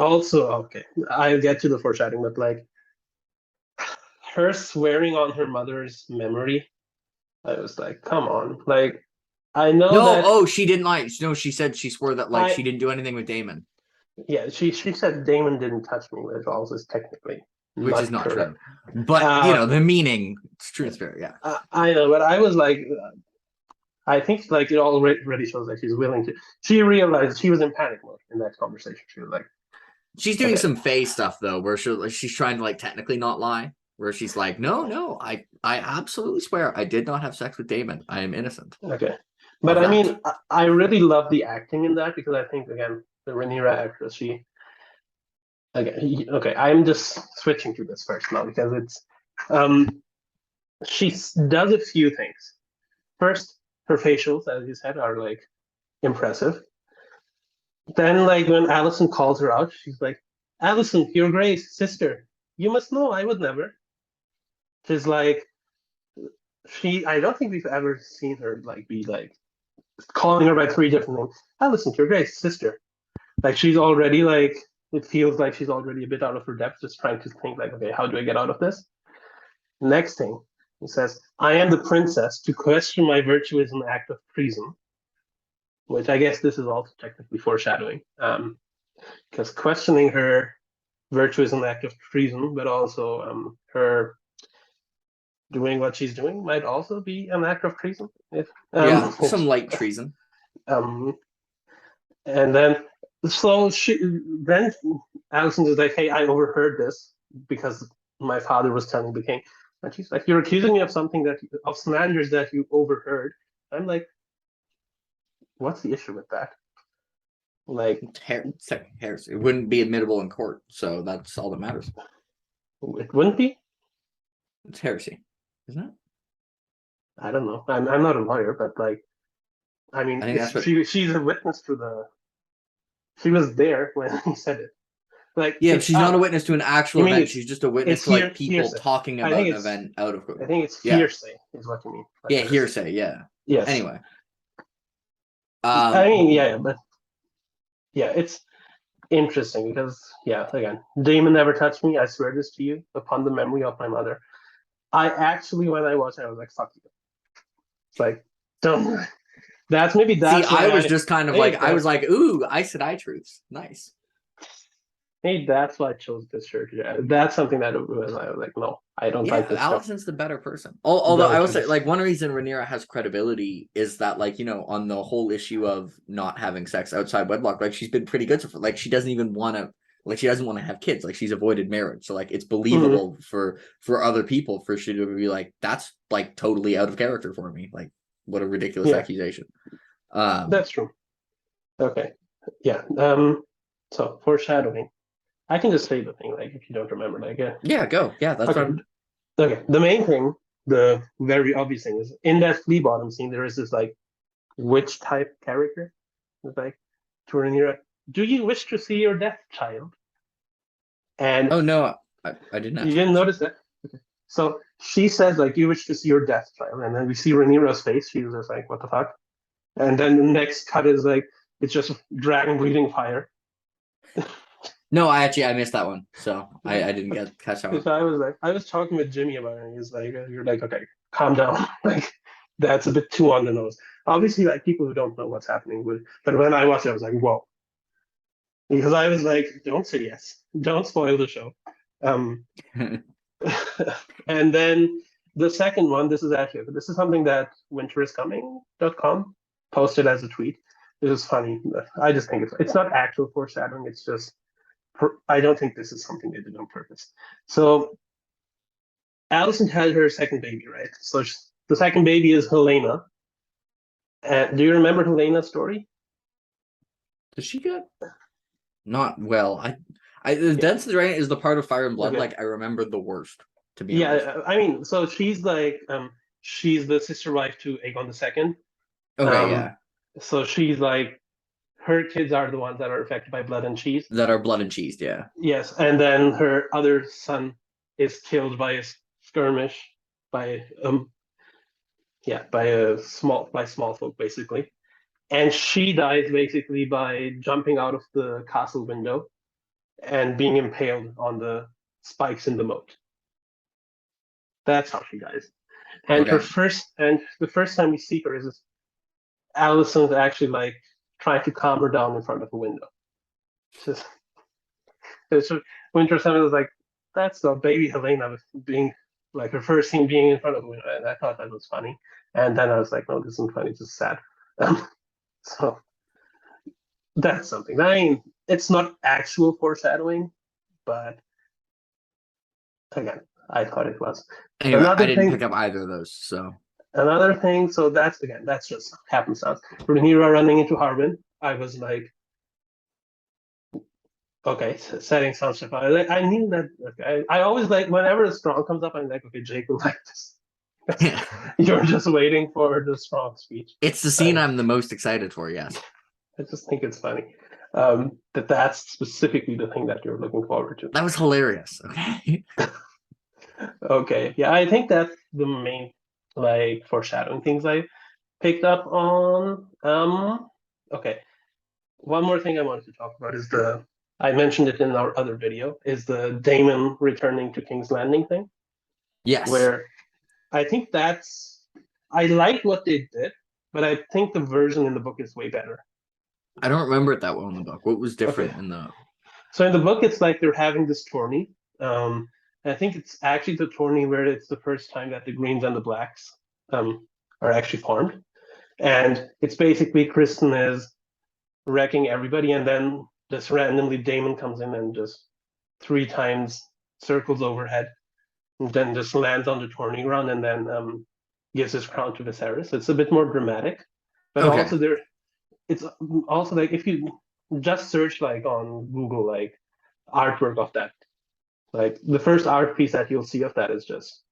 Also, okay, I'll get to the foreshadowing, but like her swearing on her mother's memory, I was like, come on. Like, I know no, that oh, she didn't lie. No, she said she swore that like she I didn't do anything with Damon, yeah, she said Damon didn't touch me, which also is technically which is not not correct. true. But you know, the meaning, it's true and spirit, yeah. I know, but I was like, I think like it already shows that she's willing to. She realized she was in panic mode in that conversation. She was like, She's doing okay, some Faye stuff though, where she's trying to like technically not lie. Where she's like, no, I absolutely swear I did not have sex with Damon. I am innocent okay. But of I that. mean, I really love the acting in that because I think again the Rhaenyra actress, she okay. I'm just switching to this first now because it's um she does a few things. First, her facials, as you said, are like impressive. Then, like when Allison calls her out, she's like, "Allison, your Grace, sister, you must know I would never." She's like, I don't think we've ever seen her like be like calling her by three different names. Allison, your Grace, sister. Like she's already like it feels like she's already a bit out of her depth, just trying to think like, okay, how do I get out of this? Next thing, he says, I am the princess. To question my virtue is an act of treason, which I guess this is also technically foreshadowing. Because questioning her virtue is an act of treason, but also her doing what she's doing might also be an act of treason. If, Yeah, some light treason. um, and then then Allison is like, "Hey, I overheard this because my father was telling the king," and she's like, "You're accusing me of something of slanders that you overheard." I'm like, "What's the issue with that?" Like, Heresy. It wouldn't be admittable in court, so that's all that matters. it wouldn't be. It's heresy, isn't it? I don't know. I'm not a lawyer, but like, I mean, I think that's what. she's a witness to the. She was there when he said it. Like, Yeah, it's she's not a witness to an You actual mean event. She's just a witness it's to like people hearsay? talking I about think an it's event out of court. I think it's Yeah. hearsay is what you mean. Yeah, hearsay. Yeah. Yes. Anyway. I mean, yeah, but yeah, it's interesting because yeah, again, demon never touched me. I swear this to you upon the memory of my mother. I actually, when I watched it, I was like, "Fuck you!" It's like, don't. See, That's I why was just kind of like, I was like, ooh, I said I truths. Nice. maybe that's why I chose this shirt. Yeah, that's something that I was like, no, I don't like this stuff. Allison's the better person. Although Don't I will do say, this. like, one reason Rhaenyra has credibility is that, like, you know, on the whole issue of not having sex outside wedlock, like, she's been pretty good so far. Like, she doesn't even want to, like, she doesn't want to have kids. Like, she's avoided marriage. So, like, it's believable for other people for she to be like, that's like totally out of character for me. Like, what a ridiculous accusation. That's true. Okay. Yeah. So foreshadowing. I can just say the thing, like if you don't remember, like yeah, go. Yeah, that's okay. Okay. The main thing, the very obvious thing is in that flea bottom scene, there is this like witch type character. It's like to Rhaenyra, do you wish to see your death, child? And oh no, I didn't. You didn't notice that? Okay. So she says like, you wish to see your death, child, and then we see Rhaenyra's face. She's just like, what the fuck? And then the next cut is like, it's just dragon breathing fire. No, I missed that one, so I didn't catch that one. So I was talking with Jimmy about it, and he's like, you're like, okay, calm down, like that's a bit too on the nose. Obviously, like people who don't know what's happening would, but when I watched it, I was like, whoa, because I was like, don't say yes, don't spoil the show. And then the second one, this is something that winteriscoming.com posted as a tweet. This is funny. I just think it's not actual foreshadowing. It's just I don't think this is something they did on purpose. So Allison had her second baby, right? So the second baby is Helena. Do you remember Helena's story? Does she get not well? The Dance of the Dragon is the part of Fire and Blood. Okay. Like I remember the worst. To be honest. I mean, so she's like she's the sister wife to Aegon II. Okay, yeah. So she's like her kids are the ones that are affected by blood and cheese. That are blood and cheese, yeah. Yes, and then her other son is killed by a skirmish by small folk basically, and she dies basically by jumping out of the castle window and being impaled on the spikes in the moat. That's how she dies. And the first time we see her is Allison's actually like trying to calm her down in front of a window. It's Winter Seven was like, that's the baby Helena being like her first scene being in front of a window, and I thought that was funny. And then I was like, no, this isn't funny, it's just sad. So that's something. I mean, it's not actual foreshadowing, but again, I thought it was. Anyway, I didn't pick up either of those, so. Another thing, so that's just happenstance. Rhaenyra running into Harwin, I was like, okay, setting some stuff. I knew that. Okay, I always like whenever a strong comes up, I'm like, okay, Jake will like this. You're just waiting for the strong speech. It's the scene I'm the most excited for. Yes, I just think it's funny that's specifically the thing that you're looking forward to. That was hilarious. Okay. Okay, yeah, I think that's the main like foreshadowing things I picked up on. Okay, one more thing I wanted to talk about is I mentioned it in our other video, is the Daemon returning to King's Landing thing, Yes. where I think I like what they did, but I think the version in the book is way better. I don't remember it that well in the book. What was different Okay. in the So in the book, it's like they're having this tourney. And I think it's actually the tourney where it's the first time that the Greens and the Blacks are actually formed. And it's basically Kristen is wrecking everybody, and then just randomly Damon comes in and just 3 times circles overhead, and then just lands on the tourney ground, and then gives his crown to Viserys. It's a bit more dramatic, but Okay. also it's also like if you just search like on Google like artwork of that, like the first art piece that you'll see of that is just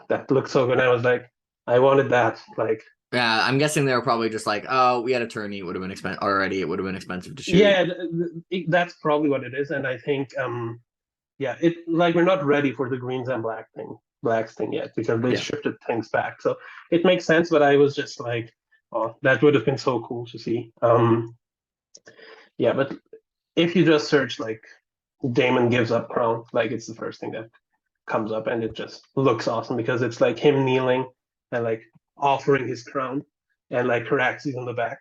that looks so good. And I was like, I wanted that. Like, Yeah, I'm guessing they were probably just like, oh, we had a tourney. It would have been expensive already. It would have been expensive to shoot. yeah, that's probably what it is. And I think yeah, it like we're not ready for the greens and blacks thing yet because they Yeah. shifted things back. So it makes sense, but I was just like, oh, that would have been so cool to see. Yeah, but if you just search like Damon gives up crown, like it's the first thing that comes up, and it just looks awesome because it's like him kneeling and like offering his crown, and like Caraxes on the back.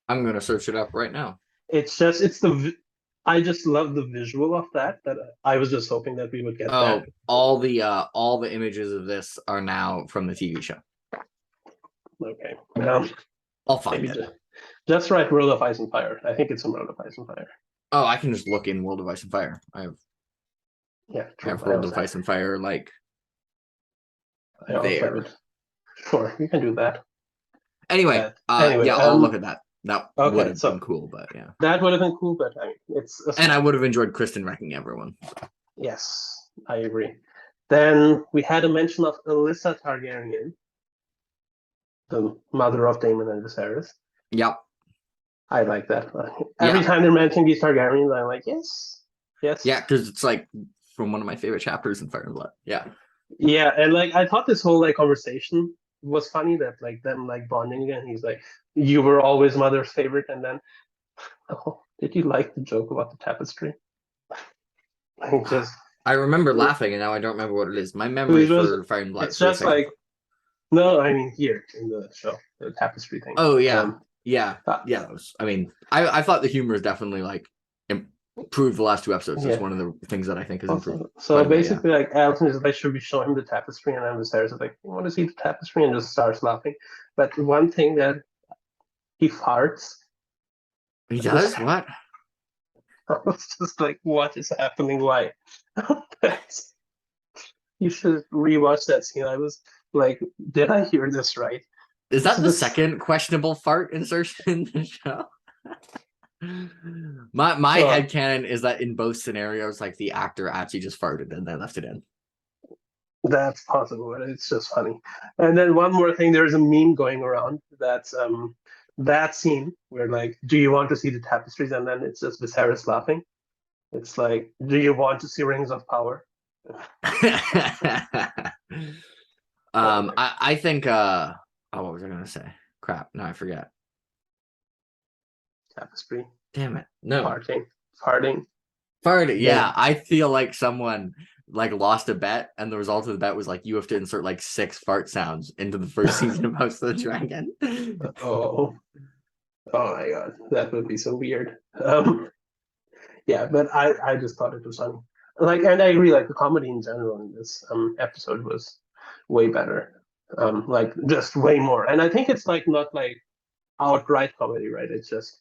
I'm gonna search it up right now. I just love the visual of that. That I was just hoping that we would get that. Oh, all the images of this are now from the TV show. Okay, I'll find maybe it. just write World of Ice and Fire. I think it's in World of Ice and Fire. Oh, I can just look in World of Ice and Fire. Yeah, I true. have World of Ice and Fire like I also have there. it. Sure, you can do that. Anyway, Anyway, yeah, I'll look at that. That would okay, have so been cool, but yeah. that would have been cool, but I mean, it's And I would have enjoyed Kristen wrecking everyone. yes, I agree. Then we had a mention of Alyssa Targaryen, the mother of Daemon and Viserys. Yep. I like that. Every Yeah. time they're mentioning these Targaryens, I'm like, yes, yes. Yeah, because it's like from one of my favorite chapters in Fire and Blood. Yeah. Yeah, and like I thought this whole like conversation was funny that like them like bonding again. He's like, "You were always mother's favorite," and then, oh, did you like the joke about the tapestry? Like just I remember laughing and now I don't remember what it is. My memory it was. for Fire and Blood It's for a just second. like no, I mean here in the show, the tapestry thing. Oh yeah. Yeah. Uh, Yeah. I mean, I thought the humor is definitely like improved the last 2 episodes. That's yeah. one of the things that I think has improved. So Quite a bit, yeah. basically, like Alison is like, should we show him the tapestry? And then Viserys is like, you want to see the tapestry? And just starts laughing. But one thing that he farts. He does? What? I was just like, what is happening? Why? You should rewatch that scene. I was like, did I hear this right? Is that So the this, second questionable fart insertion in the show? My so, headcanon is that in both scenarios, like the actor actually just farted and they left it in. that's possible, but it's just funny. And then one more thing, there's a meme going around that's that scene where like, do you want to see the tapestries? And then it's just Viserys laughing. It's like, do you want to see Rings of Power? I think oh, what was I gonna say? Crap, no, I forget. Tapestry. Damn it. No. Farting. Farting. Yeah, I feel like someone like lost a bet and the result of the bet was like you have to insert like 6 fart sounds into the first season of House of the Dragon. Oh my god, that would be so weird. Yeah, but I just thought it was funny. Like, and I agree. Like the comedy in general in this episode was way better. Like just way more. And I think it's like not like outright comedy, right? It's just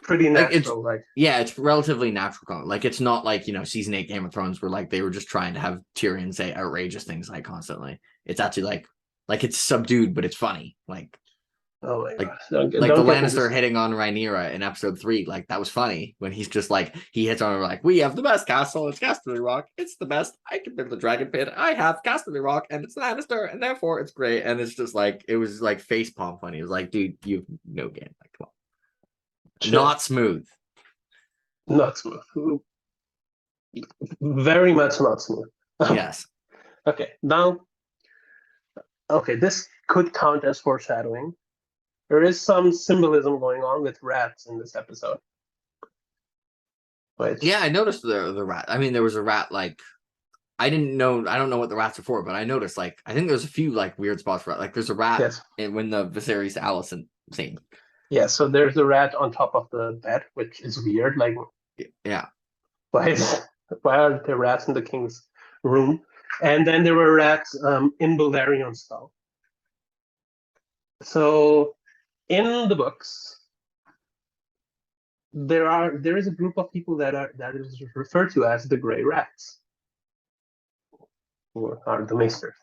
pretty Like it's natural. Like yeah, it's relatively natural comedy. Like it's not like, season 8 Game of Thrones where like they were just trying to have Tyrion say outrageous things like constantly. It's actually like it's subdued, but it's funny. Like oh my like god, don't like the get me Lannister hitting on Rhaenyra in episode 3, like that was funny when he's just like he hits on her like, we have the best castle, it's Casterly Rock, it's the best. I can build a dragon pit. I have Casterly Rock, and it's Lannister, and therefore it's great. And it's just like it was like face palm funny. It was like, dude, you have no game. Like, come on, not smooth, not smooth. Very much not smooth. yes. Okay, now, okay, this could count as foreshadowing. there is some symbolism going on with rats in this episode. Which, Yeah, I noticed the rat. I mean, there was a rat like I don't know what the rats are for, but I noticed like I think there's a few like weird spots for it. Like there's a rat yes, when the Viserys Alicent scene. yeah. So there's a rat on top of the bed, which is weird. Like, Yeah. why are there rats in the king's room? And then there were rats in Balerion's skull. So in the books, there is a group of people that is referred to as the Grey Rats, who are the Maesters.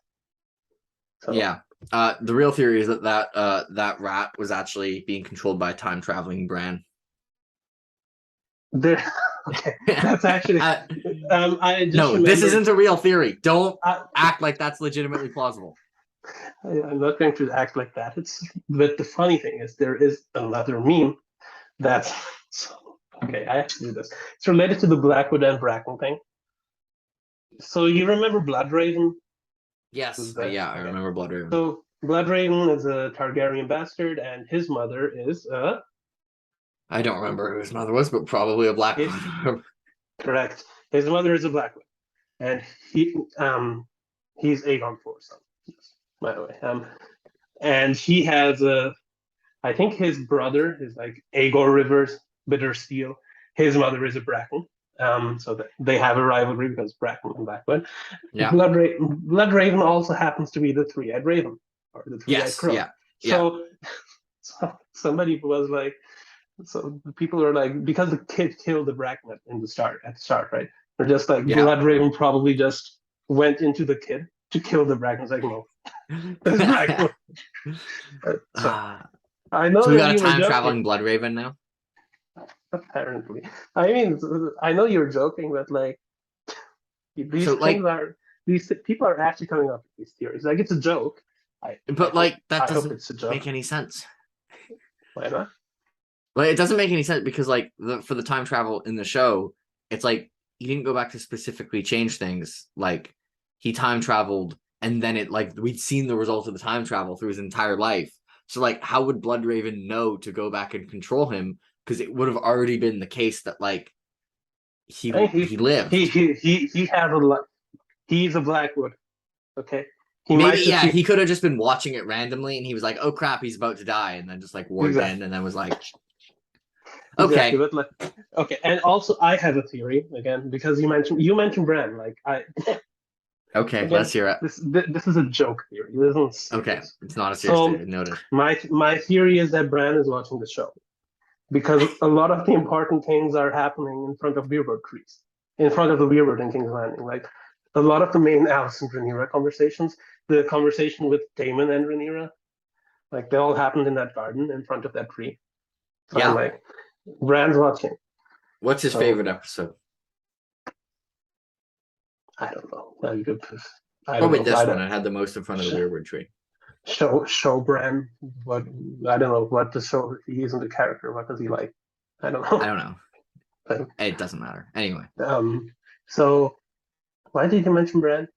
So, Yeah. The real theory is that rat was actually being controlled by a time traveling Bran. there, okay, that's actually. I just no, this isn't a real theory. Don't act like that's legitimately plausible. I'm not going to act like that. But the funny thing is, there is another meme that's okay. I have to do this. It's related to the Blackwood and Bracken thing. So you remember Bloodraven? Yes, yeah, I remember Bloodraven. So Bloodraven is a Targaryen bastard, and his mother is I don't remember who his mother was, but probably a Blackwood. Correct. His mother is a Blackwood, and he's Aegon IV's son, by the way. And he has I think his brother is like Aegor Rivers, Bitter Steel. His mother is a Bracken. So that they have a rivalry because Bracken and Blackwood. Yeah. Bloodraven also happens to be the three-eyed raven, or the three-eyed crow. Yeah. So somebody was like, so people are like, because the kid killed the Bracken at the start, right? They're just like, Bloodraven probably just went into the kid to kill the Bracken. It's like, no, it's Bracken. I know. So we got a time traveling Bloodraven now. Apparently, I mean, I know you're joking, but like these people are actually coming up with these theories. Like it's a joke. That doesn't make any sense. Why not? Like it doesn't make any sense because like for the time travel in the show, it's like he didn't go back to specifically change things. Like he time traveled, and then it like we'd seen the result of the time travel through his entire life. So like, how would Bloodraven know to go back and control him? Because it would have already been the case that like he lived. He has a he's a Blackwood. Okay. He could have just been watching it randomly, and he was like, "Oh crap, he's about to die," and then just like warped in, and then was like, "Okay, exactly, but like, okay." And also, I have a theory again because you mentioned Bran. Like okay, again, let's hear it. This is a joke theory. Okay, it's not a serious theory. Noted. My theory is that Bran is watching the show because a lot of the important things are happening in front of Weirwood trees, in front of the Weirwood in King's Landing. Like a lot of the main Alicent and Rhaenyra conversations, the conversation with Daemon and Rhaenyra, like they all happened in that garden in front of that tree. So I'm like, Bran's watching. What's his favorite episode? I don't know. Probably this one. I had the most in front of the Weirwood tree. Show Bran what I don't know what the show he isn't a character. What does he like? I don't know. It doesn't matter. Anyway. So why did you mention Bran?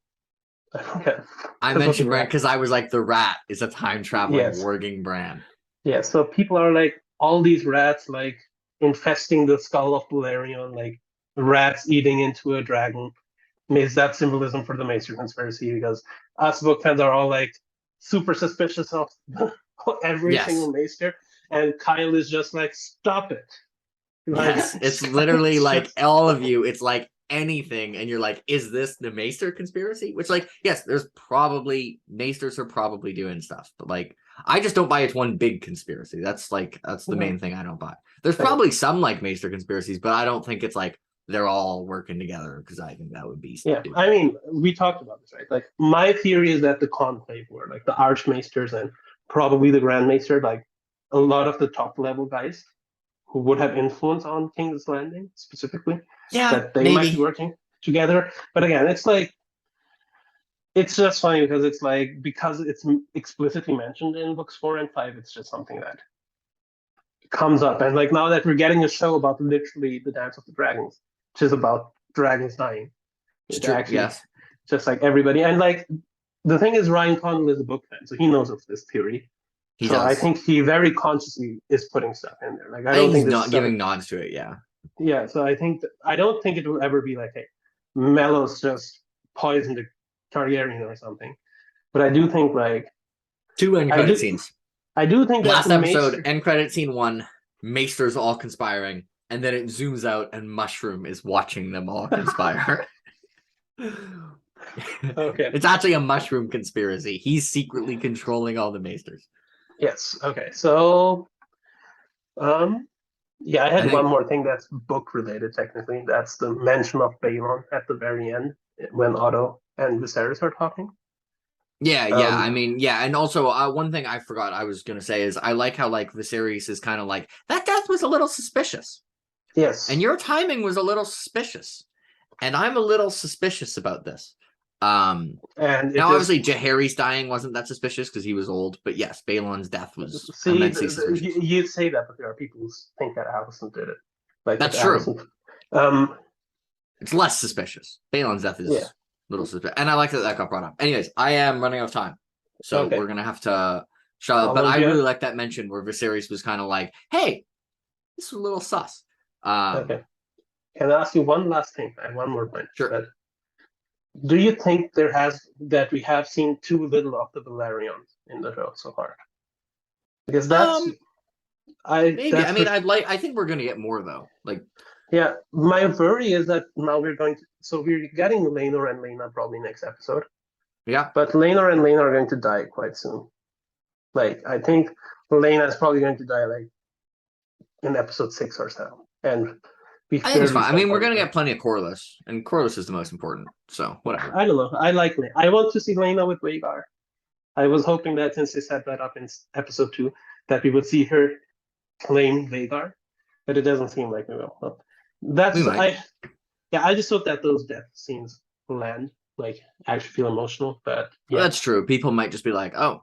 I forget. I mentioned Bran because I was like, the rat is a time traveling warging Bran. Yeah. So people are like, all these rats like infesting the skull of Balerion, like rats eating into a dragon. Is that symbolism for the Maester conspiracy? Because us book fans are all like super suspicious of every single Maester, and Kyle is just like, stop it. Like, yes, it's literally like all of you. It's like anything, and you're like, is this the Maester conspiracy? Which, like, yes, there's probably Maesters are probably doing stuff, but like, I just don't buy it's one big conspiracy. That's the main thing I don't buy. There's probably some like Maester conspiracies, but I don't think it's like they're all working together because I think that would be stupid. I mean, we talked about this, right? Like, my theory is that the Conclave were like the Archmaesters and probably the Grand Maester, like a lot of the top level guys who would have influence on King's Landing specifically. Yeah, that they might be working together. But again, it's like, it's just funny because it's like, because it's explicitly mentioned in books 4 and 5, it's just something that comes up. And like, now that we're getting a show about literally the Dance of the Dragons, which is about dragons dying. Yes. Just like everybody. And like, the thing is, Ryan Condal is a book fan, so he knows of this theory. He So I does. think he very consciously is putting stuff in there. Like I I don't think he's think this not is something. giving nods to it. Yeah. Yeah, so I don't think it will ever be like, hey, Melo's just poisoned a Targaryen or something. But I do think like 2 end I credit do scenes. I do think that the Last episode, Maester. end credit scene 1, Maesters all conspiring, and then it zooms out and Mushroom is watching them all conspire. Okay. It's actually a Mushroom conspiracy. He's secretly controlling all the Maesters. Yes. Okay. So um yeah, I I had one think, more thing that's book related technically. That's the mention of Balon at the very end when Otto and Viserys are talking. yeah. Um I mean, yeah, and also one thing I forgot I was gonna say is I like how like Viserys is kind of like that death was a little suspicious, and yes. your timing was a little suspicious, and I'm a little suspicious about this. And it Now, just obviously, Jaehaerys dying wasn't that suspicious because he was old, but yes, Balon's death was see immensely suspicious. you say that, but there are people who think that Allison did it. Like that That's true. Allison. Um It's less suspicious. Balon's death yeah. is a little suspicious, and I like that that got brought up. Anyways, I am running out of time, so Okay. we're gonna have to shut up. I'll But leave I you. really like that mention where Viserys was kind of like, "Hey, this was a little sus." Okay. Can I ask you one last thing? I have one more point. Sure. But do you think we have seen too little of the Valerians in the show so far? Because Um, maybe. I that's mean, what. I think we're gonna get more though. Like, Yeah, my worry is that now we're getting Laenor and Lena probably next episode, yeah, but Laenor and Lena are going to die quite soon. Like I think Lena is probably going to die like in episode 6 or so, and we I think it's barely fine. I saw mean, we're gonna Hunter. get plenty of Corliss, and Corliss is the most important. So whatever. I don't know. I like Lena. I want to see Lena with Rhaegar. I was hoping that since they set that up in episode 2, that we would see her claim Rhaegar, but it doesn't seem like we will. But We that's might. yeah. I just hope that those death scenes land, like actually feel emotional. But yeah, That's true. People might just be like, "Oh,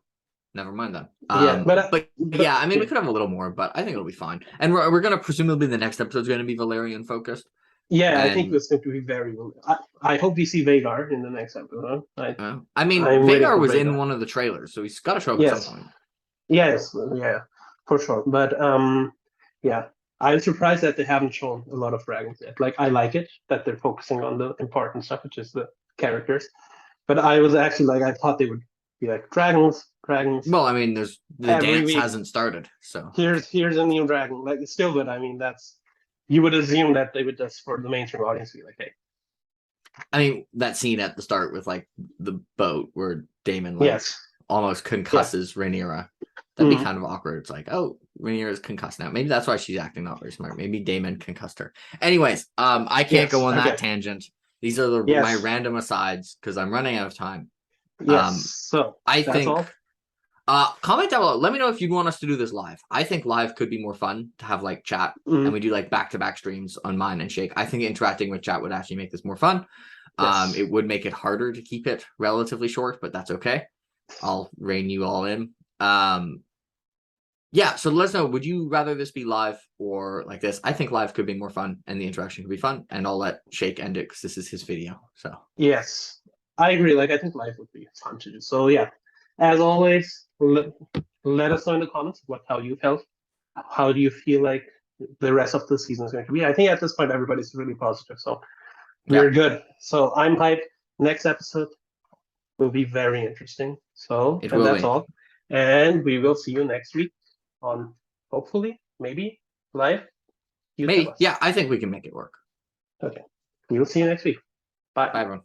never mind then." yeah. But But yeah, I mean, yeah, we could have a little more, but I think it'll be fine. And we're gonna presumably the next episode is gonna be Valerian focused. yeah. I think And it's going to be very. I hope we see Rhaegar in the next episode. I mean, I'm waiting Vagar for was in Rhaegar. one of the trailers, so he's got to show up at some Yes, point. yes, yeah, for sure. But yeah. I'm surprised that they haven't shown a lot of dragons yet. Like I like it that they're focusing on the important stuff, which is the characters. But I was actually like I thought they would be like dragons, dragons Well, I mean, there's the every dance week. hasn't started, so Here's a new dragon. Like still, but I mean that's you would assume that they would just for the mainstream audience be like, hey, I mean that scene at the start with like the boat where Damon like yes, almost yeah, concusses Rhaenyra. That'd be kind of awkward. It's like, oh, Rhaenyra's concussed now. Maybe that's why she's acting not very smart. Maybe Damon concussed her. Anyways, I can't yes, go on that okay, tangent. These are my yes, random asides because I'm running out of time. yes. So I that's think all. comment down below. Let me know if you'd want us to do this live. I think live could be more fun to have like chat and Mm, we do like back-to-back streams on mine and Sheikh. I think interacting with chat would actually make this more fun. yes, It would make it harder to keep it relatively short, but that's okay. I'll rein you all in. Yeah, so let us know. Would you rather this be live or like this? I think live could be more fun and the interaction could be fun. And I'll let Sheikh end it because this is his video. So yes. I agree. Like I think life would be fun to do. So yeah, as always, let us know in the comments how you felt. How do you feel like the rest of the season is going to be? I think at this point everybody's really positive. So yeah, we're good. So I'm hyped. Next episode will be very interesting. So, it and will that's be. all. And we will see you next week on hopefully, maybe live. You tell Maybe. us. Yeah, I think we can make it work. Okay. We will see you next week. Bye. Bye, everyone.